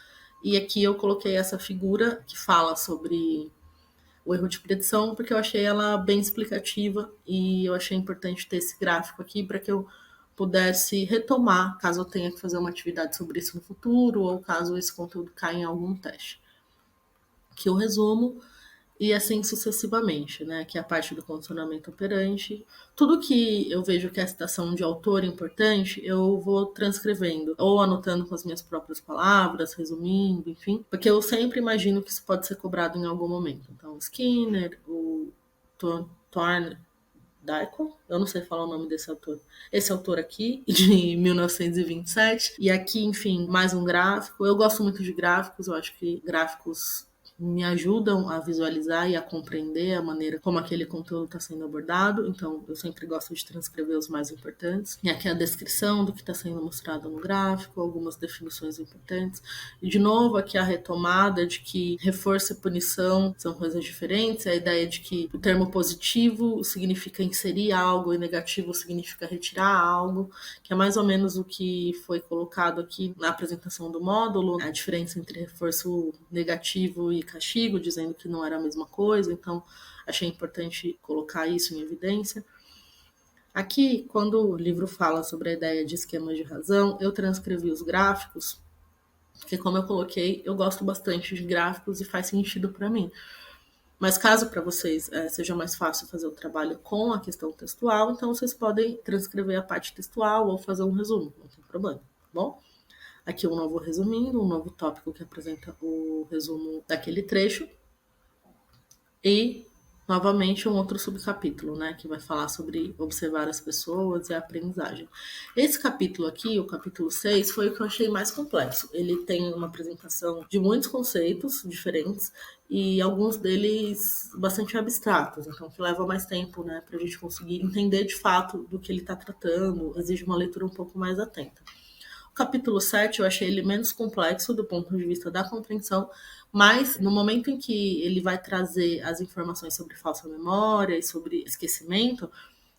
e aqui eu coloquei essa figura que fala sobre o erro de predição, porque eu achei ela bem explicativa e eu achei importante ter esse gráfico aqui para que eu pudesse retomar, caso eu tenha que fazer uma atividade sobre isso no futuro ou caso esse conteúdo caia em algum teste. Aqui eu resumo e assim sucessivamente, né? Que é a parte do condicionamento operante. Tudo que eu vejo que é a citação de autor importante, eu vou transcrevendo, ou anotando com as minhas próprias palavras, resumindo, enfim, porque eu sempre imagino que isso pode ser cobrado em algum momento. Então, Skinner, o Thorndike, eu não sei falar o nome desse autor. Esse autor aqui, de 1927. E aqui, enfim, mais um gráfico. Eu gosto muito de gráficos, eu acho que gráficos me ajudam a visualizar e a compreender a maneira como aquele conteúdo está sendo abordado. Então, eu sempre gosto de transcrever os mais importantes. E aqui a descrição do que está sendo mostrado no gráfico, algumas definições importantes. E, de novo, aqui a retomada de que reforço e punição são coisas diferentes. A ideia de que o termo positivo significa inserir algo e negativo significa retirar algo, que é mais ou menos o que foi colocado aqui na apresentação do módulo, a diferença entre reforço negativo e castigo, dizendo que não era a mesma coisa, então achei importante colocar isso em evidência. Aqui, quando o livro fala sobre a ideia de esquemas de razão, eu transcrevi os gráficos, porque como eu coloquei, eu gosto bastante de gráficos e faz sentido para mim. Mas caso para vocês seja mais fácil fazer o trabalho com a questão textual, então vocês podem transcrever a parte textual ou fazer um resumo, não tem problema, tá bom? Aqui um novo resumindo, um novo tópico que apresenta o resumo daquele trecho. E, novamente, um outro subcapítulo, né, que vai falar sobre observar as pessoas e a aprendizagem. Esse capítulo aqui, o capítulo 6, foi o que eu achei mais complexo. Ele tem uma apresentação de muitos conceitos diferentes e alguns deles bastante abstratos, então que leva mais tempo, né, para a gente conseguir entender de fato do que ele está tratando, exige uma leitura um pouco mais atenta. O capítulo 7 eu achei ele menos complexo do ponto de vista da compreensão, mas no momento em que ele vai trazer as informações sobre falsa memória e sobre esquecimento,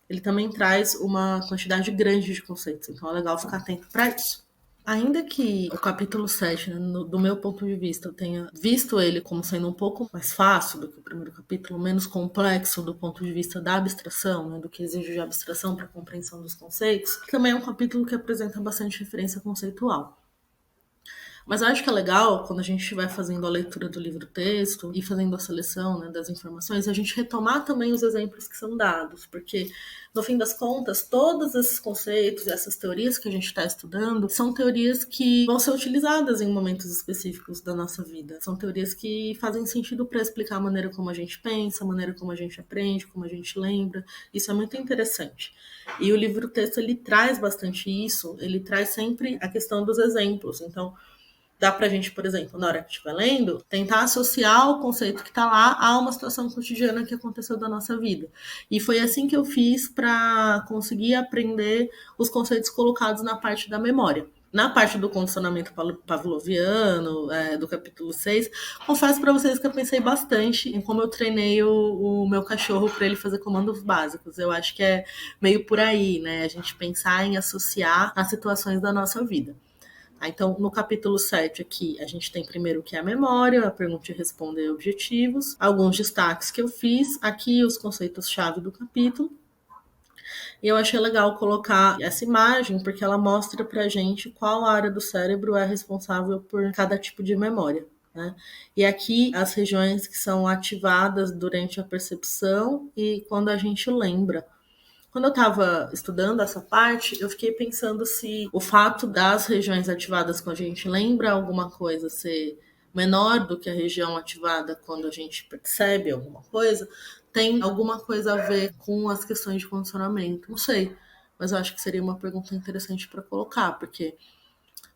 ele também traz uma quantidade grande de conceitos, então é legal ficar atento para isso. Ainda que o capítulo 7, né, do meu ponto de vista, eu tenha visto ele como sendo um pouco mais fácil do que o primeiro capítulo, menos complexo do ponto de vista da abstração, né, do que exige de abstração para a compreensão dos conceitos, também é um capítulo que apresenta bastante referência conceitual. Mas eu acho que é legal, quando a gente estiver fazendo a leitura do livro-texto e fazendo a seleção, né, das informações, a gente retomar também os exemplos que são dados, porque, no fim das contas, todos esses conceitos, essas teorias que a gente está estudando, são teorias que vão ser utilizadas em momentos específicos da nossa vida. São teorias que fazem sentido para explicar a maneira como a gente pensa, a maneira como a gente aprende, como a gente lembra. Isso é muito interessante. E o livro-texto, ele traz bastante isso, ele traz sempre a questão dos exemplos. Então, dá pra gente, por exemplo, na hora que estiver lendo, tentar associar o conceito que tá lá a uma situação cotidiana que aconteceu da nossa vida. E foi assim que eu fiz para conseguir aprender os conceitos colocados na parte da memória. Na parte do condicionamento pavloviano, do capítulo 6, confesso para vocês que eu pensei bastante em como eu treinei o meu cachorro para ele fazer comandos básicos. Eu acho que é meio por aí, né? A gente pensar em associar as situações da nossa vida. Então, no capítulo 7 aqui, a gente tem primeiro o que é a memória, a pergunta e responder objetivos, alguns destaques que eu fiz, aqui os conceitos-chave do capítulo. E eu achei legal colocar essa imagem, porque ela mostra pra gente qual área do cérebro é responsável por cada tipo de memória. né? E aqui as regiões que são ativadas durante a percepção e quando a gente lembra. Quando eu estava estudando essa parte, eu fiquei pensando se o fato das regiões ativadas quando a gente lembra alguma coisa ser menor do que a região ativada quando a gente percebe alguma coisa, tem alguma coisa a ver com as questões de condicionamento. Não sei, mas eu acho que seria uma pergunta interessante para colocar, porque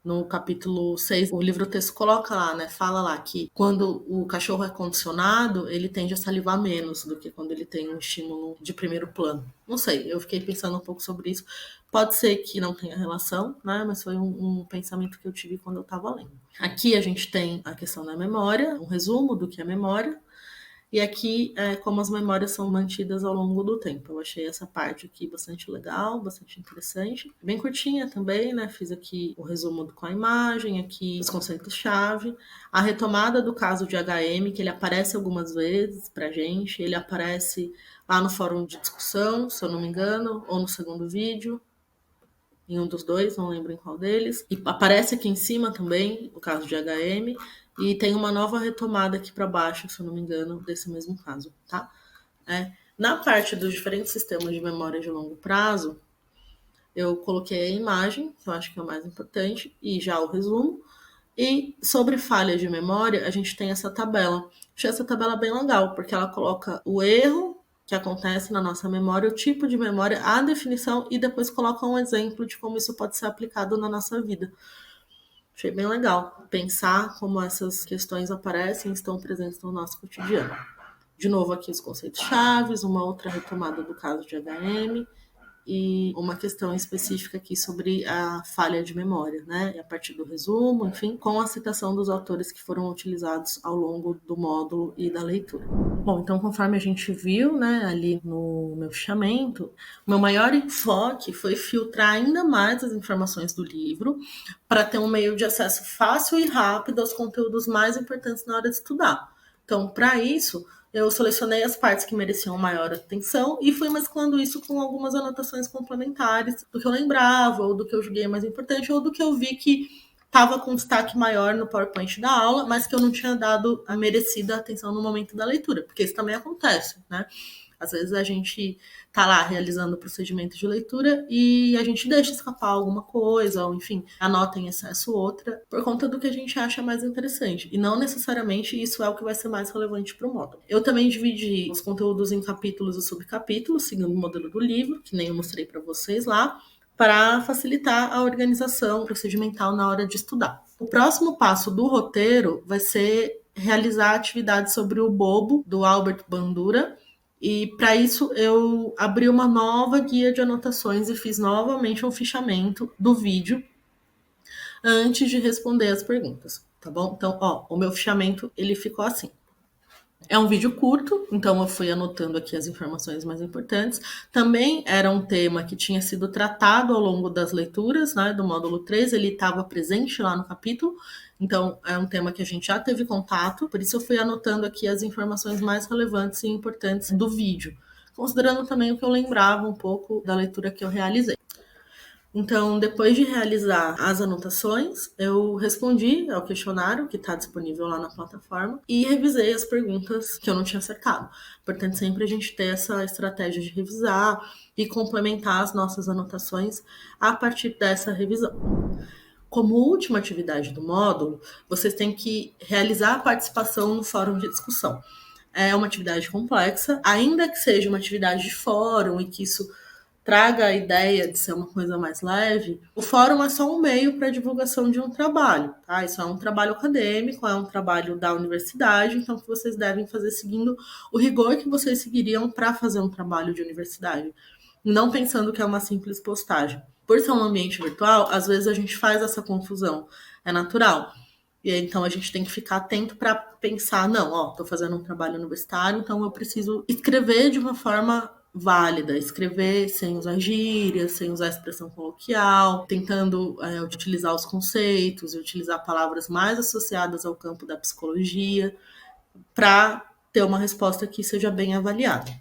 no capítulo 6 o livro-texto coloca lá, né? Fala lá que quando o cachorro é condicionado, ele tende a salivar menos do que quando ele tem um estímulo de primeiro plano. Não sei, eu fiquei pensando um pouco sobre isso. Pode ser que não tenha relação, né? Mas foi um pensamento que eu tive quando eu estava lendo. Aqui a gente tem a questão da memória, um resumo do que é memória. E aqui é como as memórias são mantidas ao longo do tempo. Eu achei essa parte aqui bastante legal, bastante interessante. Bem curtinha também, né? Fiz aqui o resumo com a imagem, aqui os conceitos-chave. A retomada do caso de HM, que ele aparece algumas vezes pra gente. Ele aparece lá no fórum de discussão, se eu não me engano, ou no segundo vídeo. Em um dos dois, não lembro em qual deles. E aparece aqui em cima também o caso de HM. E tem uma nova retomada aqui para baixo, se eu não me engano, desse mesmo caso, tá? Na parte dos diferentes sistemas de memória de longo prazo, eu coloquei a imagem, que eu acho que é o mais importante, e já o resumo. E sobre falha de memória, a gente tem essa tabela. Achei essa tabela bem legal, porque ela coloca o erro que acontece na nossa memória, o tipo de memória, a definição, e depois coloca um exemplo de como isso pode ser aplicado na nossa vida. Achei bem legal pensar como essas questões aparecem e estão presentes no nosso cotidiano. De novo, aqui os conceitos chaves, uma outra retomada do caso de HM e uma questão específica aqui sobre a falha de memória, né? E a partir do resumo, enfim, com a citação dos autores que foram utilizados ao longo do módulo e da leitura. Bom, então conforme a gente viu, né, ali no meu fichamento, o meu maior enfoque foi filtrar ainda mais as informações do livro para ter um meio de acesso fácil e rápido aos conteúdos mais importantes na hora de estudar. Então, para isso, eu selecionei as partes que mereciam maior atenção e fui mesclando isso com algumas anotações complementares do que eu lembrava, ou do que eu julguei mais importante, ou do que eu vi que estava com destaque maior no PowerPoint da aula, mas que eu não tinha dado a merecida atenção no momento da leitura, porque isso também acontece, né? Às vezes a gente tá lá realizando o procedimento de leitura e a gente deixa escapar alguma coisa, ou enfim, anota em excesso outra, por conta do que a gente acha mais interessante. E não necessariamente isso é o que vai ser mais relevante para o módulo. Eu também dividi os conteúdos em capítulos e subcapítulos, seguindo o modelo do livro, que nem eu mostrei para vocês lá, para facilitar a organização procedimental na hora de estudar. O próximo passo do roteiro vai ser realizar atividades sobre o bobo, do Albert Bandura, e para isso eu abri uma nova guia de anotações e fiz novamente um fichamento do vídeo antes de responder as perguntas, tá bom? Então, ó, o meu fichamento ele ficou assim. É um vídeo curto, então eu fui anotando aqui as informações mais importantes. Também era um tema que tinha sido tratado ao longo das leituras, né, do módulo 3, ele estava presente lá no capítulo, então é um tema que a gente já teve contato, por isso eu fui anotando aqui as informações mais relevantes e importantes do vídeo, considerando também o que eu lembrava um pouco da leitura que eu realizei. Então, depois de realizar as anotações, eu respondi ao questionário que está disponível lá na plataforma e revisei as perguntas que eu não tinha acertado. Portanto, sempre a gente ter essa estratégia de revisar e complementar as nossas anotações a partir dessa revisão. Como última atividade do módulo, vocês têm que realizar a participação no fórum de discussão. É uma atividade complexa, ainda que seja uma atividade de fórum e que isso traga a ideia de ser uma coisa mais leve, o fórum é só um meio para a divulgação de um trabalho, tá? Isso é um trabalho acadêmico, é um trabalho da universidade, então que vocês devem fazer seguindo o rigor que vocês seguiriam para fazer um trabalho de universidade, não pensando que é uma simples postagem. Por ser um ambiente virtual, às vezes a gente faz essa confusão, é natural. E então a gente tem que ficar atento para pensar, não, ó, tô fazendo um trabalho universitário, então eu preciso escrever de uma forma válida, escrever sem usar gírias, sem usar expressão coloquial, tentando utilizar os conceitos e utilizar palavras mais associadas ao campo da psicologia para ter uma resposta que seja bem avaliada,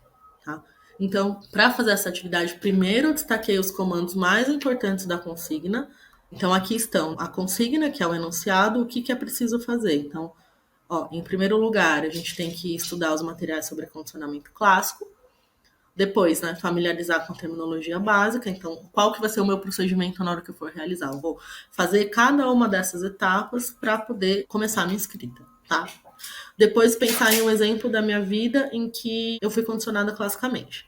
tá? Então, para fazer essa atividade, primeiro eu destaquei os comandos mais importantes da consigna. Então, aqui estão a consigna, que é o enunciado, o que é preciso fazer. Então, Em primeiro lugar, a gente tem que estudar os materiais sobre condicionamento clássico. Depois, né, familiarizar com a terminologia básica. Então, qual que vai ser o meu procedimento na hora que eu for realizar? Eu vou fazer cada uma dessas etapas para poder começar a minha escrita, tá? Depois, pensar em um exemplo da minha vida em que eu fui condicionada classicamente.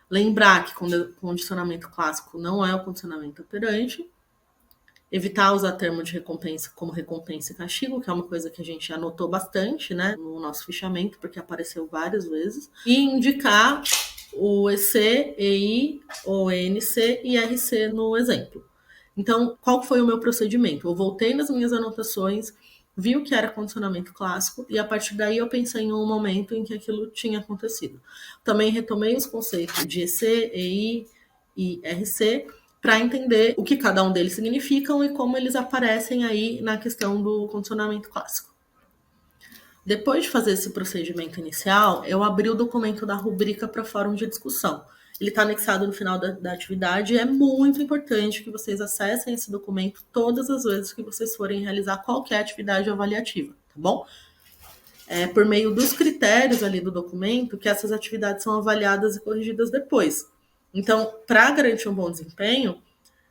Lembrar que condicionamento clássico não é o condicionamento operante. Evitar usar termo de recompensa como recompensa e castigo, que é uma coisa que a gente anotou bastante, né, no nosso fichamento, porque apareceu várias vezes. E indicar o EC, EI, ONC e RC no exemplo. Então, qual foi o meu procedimento? Eu voltei nas minhas anotações, vi o que era condicionamento clássico e a partir daí eu pensei em um momento em que aquilo tinha acontecido. Também retomei os conceitos de EC, EI e RC para entender o que cada um deles significam e como eles aparecem aí na questão do condicionamento clássico. Depois de fazer esse procedimento inicial, eu abri o documento da rubrica para fórum de discussão. Ele está anexado no final da atividade e é muito importante que vocês acessem esse documento todas as vezes que vocês forem realizar qualquer atividade avaliativa, tá bom? É por meio dos critérios ali do documento que essas atividades são avaliadas e corrigidas depois. Então, para garantir um bom desempenho,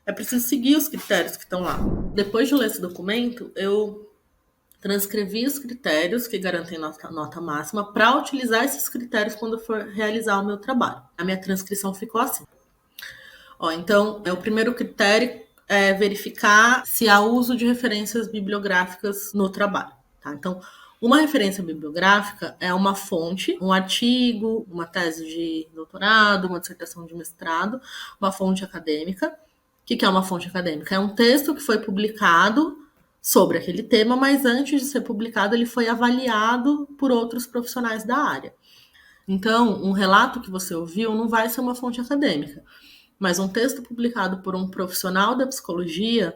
é preciso seguir os critérios que estão lá. Depois de ler esse documento, eu transcrevi os critérios que garantem nota máxima para utilizar esses critérios quando eu for realizar o meu trabalho. A minha transcrição ficou assim. Então, o primeiro critério é verificar se há uso de referências bibliográficas no trabalho. Tá? Então, uma referência bibliográfica é uma fonte, um artigo, uma tese de doutorado, uma dissertação de mestrado, uma fonte acadêmica. O que é uma fonte acadêmica? É um texto que foi publicado sobre aquele tema, mas antes de ser publicado, ele foi avaliado por outros profissionais da área. Então, um relato que você ouviu não vai ser uma fonte acadêmica, mas um texto publicado por um profissional da psicologia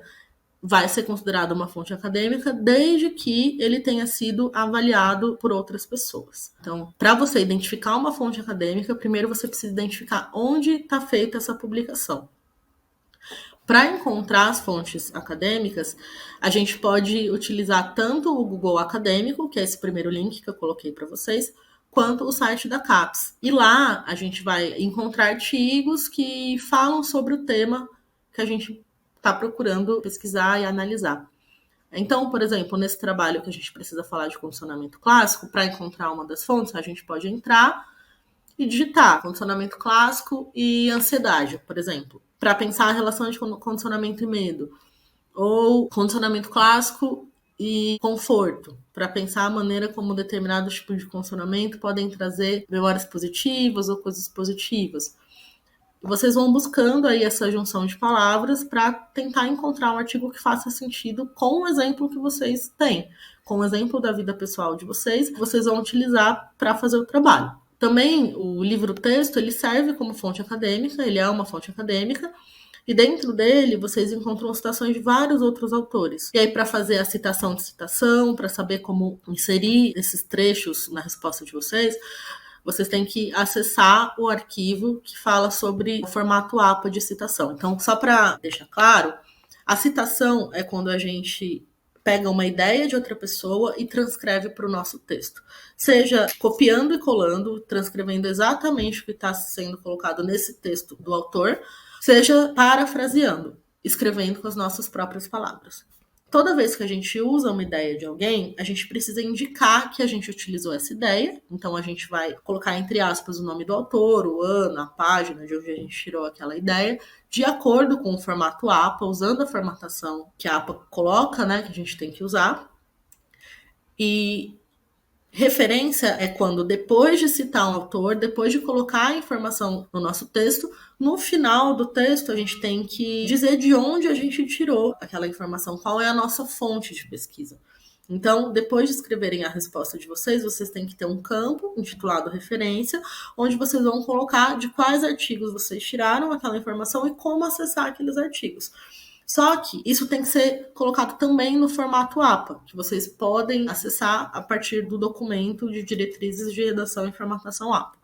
vai ser considerado uma fonte acadêmica desde que ele tenha sido avaliado por outras pessoas. Então, para você identificar uma fonte acadêmica, primeiro você precisa identificar onde está feita essa publicação. Para encontrar as fontes acadêmicas, a gente pode utilizar tanto o Google Acadêmico, que é esse primeiro link que eu coloquei para vocês, quanto o site da CAPES. E lá a gente vai encontrar artigos que falam sobre o tema que a gente está procurando pesquisar e analisar. Então, por exemplo, nesse trabalho que a gente precisa falar de condicionamento clássico, para encontrar uma das fontes, a gente pode entrar e digitar condicionamento clássico e ansiedade, por exemplo, para pensar a relação de condicionamento e medo. Ou condicionamento clássico e conforto, para pensar a maneira como determinados tipos de condicionamento podem trazer memórias positivas ou coisas positivas. Vocês vão buscando aí essa junção de palavras para tentar encontrar um artigo que faça sentido com o exemplo que vocês têm, com o exemplo da vida pessoal de vocês, que vocês vão utilizar para fazer o trabalho. Também o livro-texto, ele serve como fonte acadêmica, ele é uma fonte acadêmica, e dentro dele vocês encontram citações de vários outros autores. E aí, para fazer a citação de citação, para saber como inserir esses trechos na resposta de vocês têm que acessar o arquivo que fala sobre o formato APA de citação. Então, só para deixar claro, a citação é quando a gente pega uma ideia de outra pessoa e transcreve para o nosso texto. Seja copiando e colando, transcrevendo exatamente o que está sendo colocado nesse texto do autor, seja parafraseando, escrevendo com as nossas próprias palavras. Toda vez que a gente usa uma ideia de alguém, a gente precisa indicar que a gente utilizou essa ideia. Então, a gente vai colocar, entre aspas, o nome do autor, o ano, a página de onde a gente tirou aquela ideia, de acordo com o formato APA, usando a formatação que a APA coloca, né, que a gente tem que usar. E referência é quando, depois de citar um autor, depois de colocar a informação no nosso texto, no final do texto a gente tem que dizer de onde a gente tirou aquela informação, qual é a nossa fonte de pesquisa. Então, depois de escreverem a resposta de vocês têm que ter um campo intitulado referência, onde vocês vão colocar de quais artigos vocês tiraram aquela informação e como acessar aqueles artigos. Só que isso tem que ser colocado também no formato APA, que vocês podem acessar a partir do documento de diretrizes de redação e formatação APA.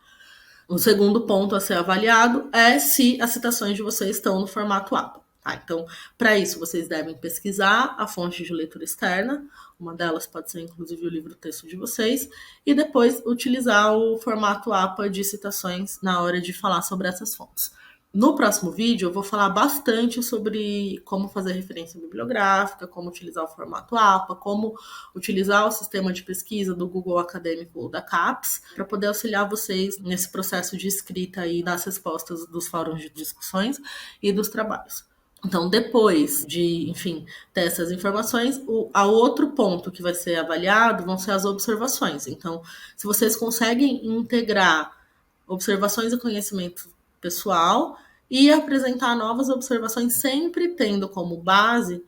O segundo ponto a ser avaliado é se as citações de vocês estão no formato APA. Tá, então, para isso, vocês devem pesquisar a fonte de leitura externa, uma delas pode ser inclusive o livro-texto de vocês, e depois utilizar o formato APA de citações na hora de falar sobre essas fontes. No próximo vídeo, eu vou falar bastante sobre como fazer referência bibliográfica, como utilizar o formato APA, como utilizar o sistema de pesquisa do Google Acadêmico ou da CAPES, para poder auxiliar vocês nesse processo de escrita e das respostas dos fóruns de discussões e dos trabalhos. Então, depois de, enfim, ter essas informações, a outro ponto que vai ser avaliado vão ser as observações. Então, se vocês conseguem integrar observações e conhecimento pessoal e apresentar novas observações, sempre tendo como base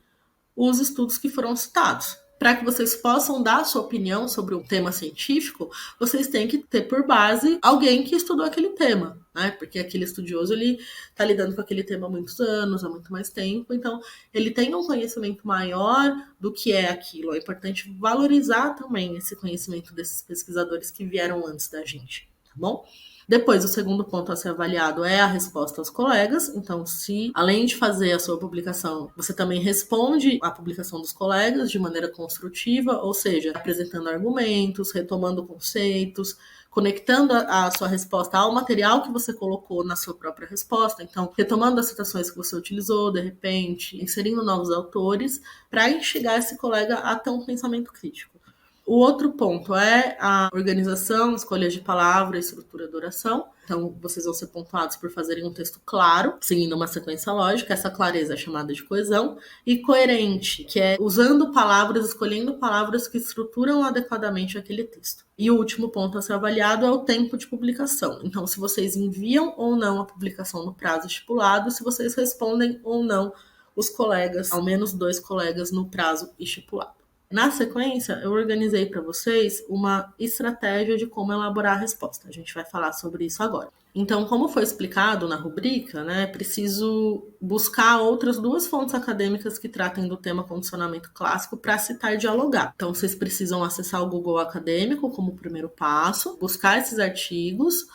os estudos que foram citados. Para que vocês possam dar sua opinião sobre um tema científico, vocês têm que ter por base alguém que estudou aquele tema, né? Porque aquele estudioso, ele está lidando com aquele tema há muitos anos, há muito mais tempo, então ele tem um conhecimento maior do que é aquilo. É importante valorizar também esse conhecimento desses pesquisadores que vieram antes da gente, tá bom? Depois, o segundo ponto a ser avaliado é a resposta aos colegas. Então, se além de fazer a sua publicação, você também responde à publicação dos colegas de maneira construtiva, ou seja, apresentando argumentos, retomando conceitos, conectando a sua resposta ao material que você colocou na sua própria resposta. Então, retomando as citações que você utilizou, de repente, inserindo novos autores, para instigar esse colega a ter um pensamento crítico. O outro ponto é a organização, escolha de palavra, estrutura da oração. Então, vocês vão ser pontuados por fazerem um texto claro, seguindo uma sequência lógica. Essa clareza é chamada de coesão. E coerente, que é usando palavras, escolhendo palavras que estruturam adequadamente aquele texto. E o último ponto a ser avaliado é o tempo de publicação. Então, se vocês enviam ou não a publicação no prazo estipulado, se vocês respondem ou não os colegas, ao menos 2 colegas no prazo estipulado. Na sequência, eu organizei para vocês uma estratégia de como elaborar a resposta. A gente vai falar sobre isso agora. Então, como foi explicado na rubrica, né, preciso buscar outras 2 fontes acadêmicas que tratem do tema condicionamento clássico para citar e dialogar. Então, vocês precisam acessar o Google Acadêmico como primeiro passo, buscar esses artigos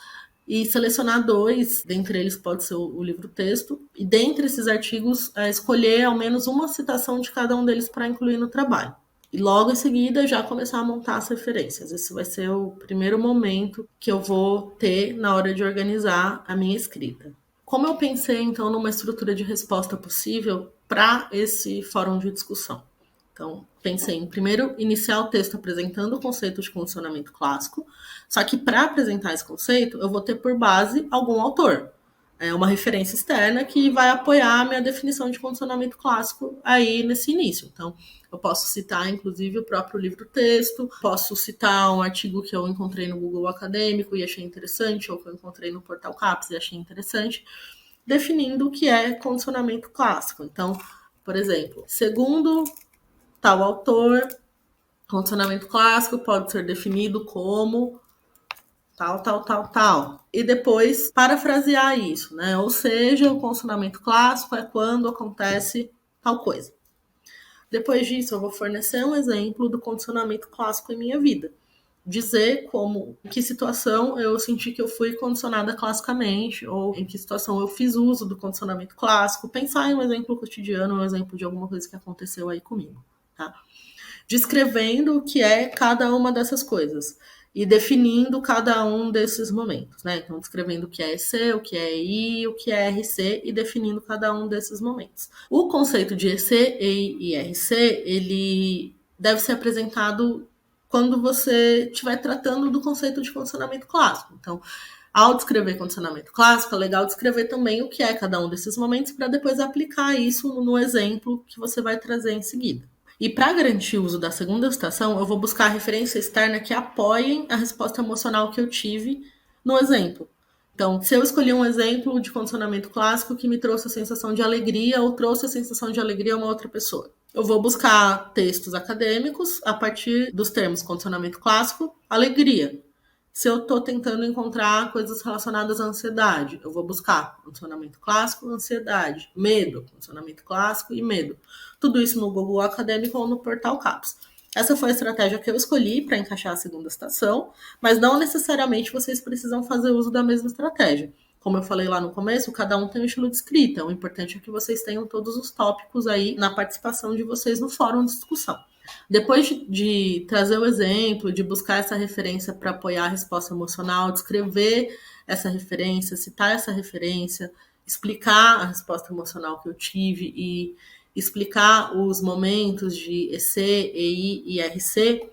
e selecionar 2, dentre eles pode ser o livro-texto, e dentre esses artigos, escolher ao menos uma citação de cada um deles para incluir no trabalho. E logo em seguida já começar a montar as referências. Esse vai ser o primeiro momento que eu vou ter na hora de organizar a minha escrita. Como eu pensei, então, numa estrutura de resposta possível para esse fórum de discussão? Então, pensei em primeiro iniciar o texto apresentando o conceito de condicionamento clássico, só que para apresentar esse conceito, eu vou ter por base algum autor. É uma referência externa que vai apoiar a minha definição de condicionamento clássico aí nesse início. Então, eu posso citar, inclusive, o próprio livro-texto, posso citar um artigo que eu encontrei no Google Acadêmico e achei interessante, ou que eu encontrei no Portal CAPES e achei interessante, definindo o que é condicionamento clássico. Então, por exemplo, segundo tal autor, condicionamento clássico pode ser definido como tal. E depois parafrasear isso, né? Ou seja, o condicionamento clássico é quando acontece tal coisa. Depois disso, eu vou fornecer um exemplo do condicionamento clássico em minha vida. Dizer como, em que situação eu senti que eu fui condicionada classicamente, ou em que situação eu fiz uso do condicionamento clássico. Pensar em um exemplo cotidiano, um exemplo de alguma coisa que aconteceu aí comigo, tá? Descrevendo o que é cada uma dessas coisas e definindo cada um desses momentos, né? Então, descrevendo o que é EC, o que é EI, o que é RC e definindo cada um desses momentos. O conceito de EC, EI e RC, ele deve ser apresentado quando você estiver tratando do conceito de condicionamento clássico. Então, ao descrever condicionamento clássico, é legal descrever também o que é cada um desses momentos para depois aplicar isso no exemplo que você vai trazer em seguida. E para garantir o uso da segunda citação, eu vou buscar referência externa que apoiem a resposta emocional que eu tive no exemplo. Então, se eu escolhi um exemplo de condicionamento clássico que me trouxe a sensação de alegria ou trouxe a sensação de alegria a uma outra pessoa, eu vou buscar textos acadêmicos a partir dos termos condicionamento clássico, alegria. Se eu estou tentando encontrar coisas relacionadas à ansiedade, eu vou buscar condicionamento clássico, ansiedade, medo, condicionamento clássico e medo. Tudo isso no Google Acadêmico ou no Portal CAPES. Essa foi a estratégia que eu escolhi para encaixar a segunda citação, mas não necessariamente vocês precisam fazer uso da mesma estratégia. Como eu falei lá no começo, cada um tem um estilo de escrita. O importante é que vocês tenham todos os tópicos aí na participação de vocês no fórum de discussão. Depois de trazer o exemplo, de buscar essa referência para apoiar a resposta emocional, descrever essa referência, citar essa referência, explicar a resposta emocional que eu tive e explicar os momentos de EC, EI e RC,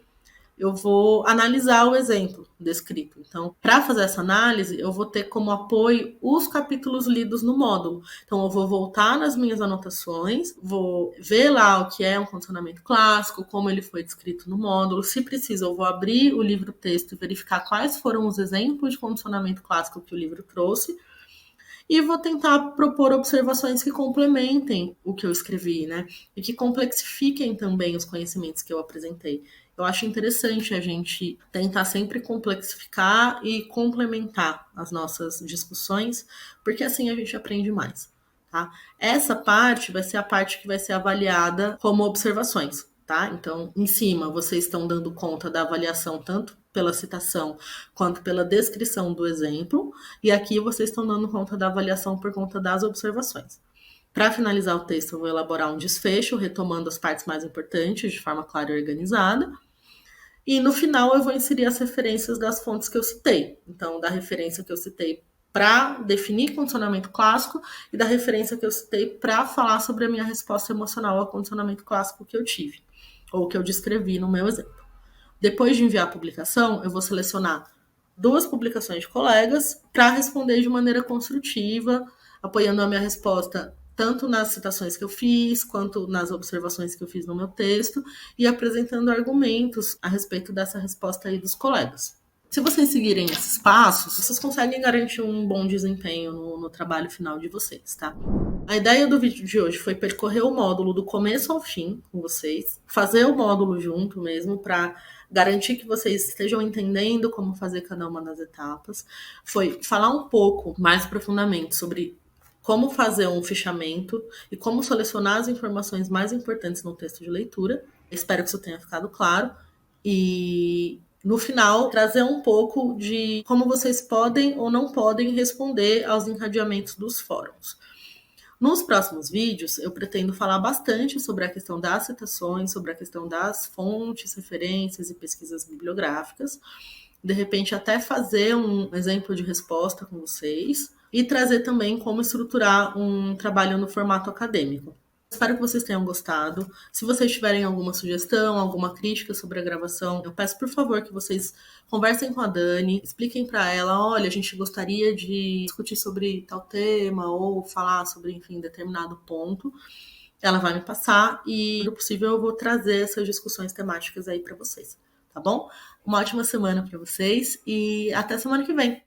eu vou analisar o exemplo descrito. Então, para fazer essa análise, eu vou ter como apoio os capítulos lidos no módulo. Então, eu vou voltar nas minhas anotações, vou ver lá o que é um condicionamento clássico, como ele foi descrito no módulo. Se preciso, eu vou abrir o livro-texto e verificar quais foram os exemplos de condicionamento clássico que o livro trouxe. E vou tentar propor observações que complementem o que eu escrevi, né? E que complexifiquem também os conhecimentos que eu apresentei. Eu acho interessante a gente tentar sempre complexificar e complementar as nossas discussões, porque assim a gente aprende mais, tá? Essa parte vai ser a parte que vai ser avaliada como observações, tá? Então, em cima, vocês estão dando conta da avaliação tanto pela citação quanto pela descrição do exemplo, e aqui vocês estão dando conta da avaliação por conta das observações. Para finalizar o texto, eu vou elaborar um desfecho, retomando as partes mais importantes de forma clara e organizada. E no final eu vou inserir as referências das fontes que eu citei. Então, da referência que eu citei para definir condicionamento clássico e da referência que eu citei para falar sobre a minha resposta emocional ao condicionamento clássico que eu tive, ou que eu descrevi no meu exemplo. Depois de enviar a publicação, eu vou selecionar 2 publicações de colegas para responder de maneira construtiva, apoiando a minha resposta tanto nas citações que eu fiz, quanto nas observações que eu fiz no meu texto, e apresentando argumentos a respeito dessa resposta aí dos colegas. Se vocês seguirem esses passos, vocês conseguem garantir um bom desempenho no trabalho final de vocês, tá? A ideia do vídeo de hoje foi percorrer o módulo do começo ao fim com vocês, fazer o módulo junto mesmo para garantir que vocês estejam entendendo como fazer cada uma das etapas. Foi falar um pouco mais profundamente sobre como fazer um fichamento e como selecionar as informações mais importantes no texto de leitura. Espero que isso tenha ficado claro. E no final, trazer um pouco de como vocês podem ou não podem responder aos encadeamentos dos fóruns. Nos próximos vídeos, eu pretendo falar bastante sobre a questão das citações, sobre a questão das fontes, referências e pesquisas bibliográficas. De repente, até fazer um exemplo de resposta com vocês e trazer também como estruturar um trabalho no formato acadêmico. Espero que vocês tenham gostado. Se vocês tiverem alguma sugestão, alguma crítica sobre a gravação, eu peço por favor que vocês conversem com a Dani, expliquem para ela, olha, a gente gostaria de discutir sobre tal tema ou falar sobre, enfim, determinado ponto. Ela vai me passar e, no possível, eu vou trazer essas discussões temáticas aí para vocês, tá bom? Uma ótima semana para vocês e até semana que vem.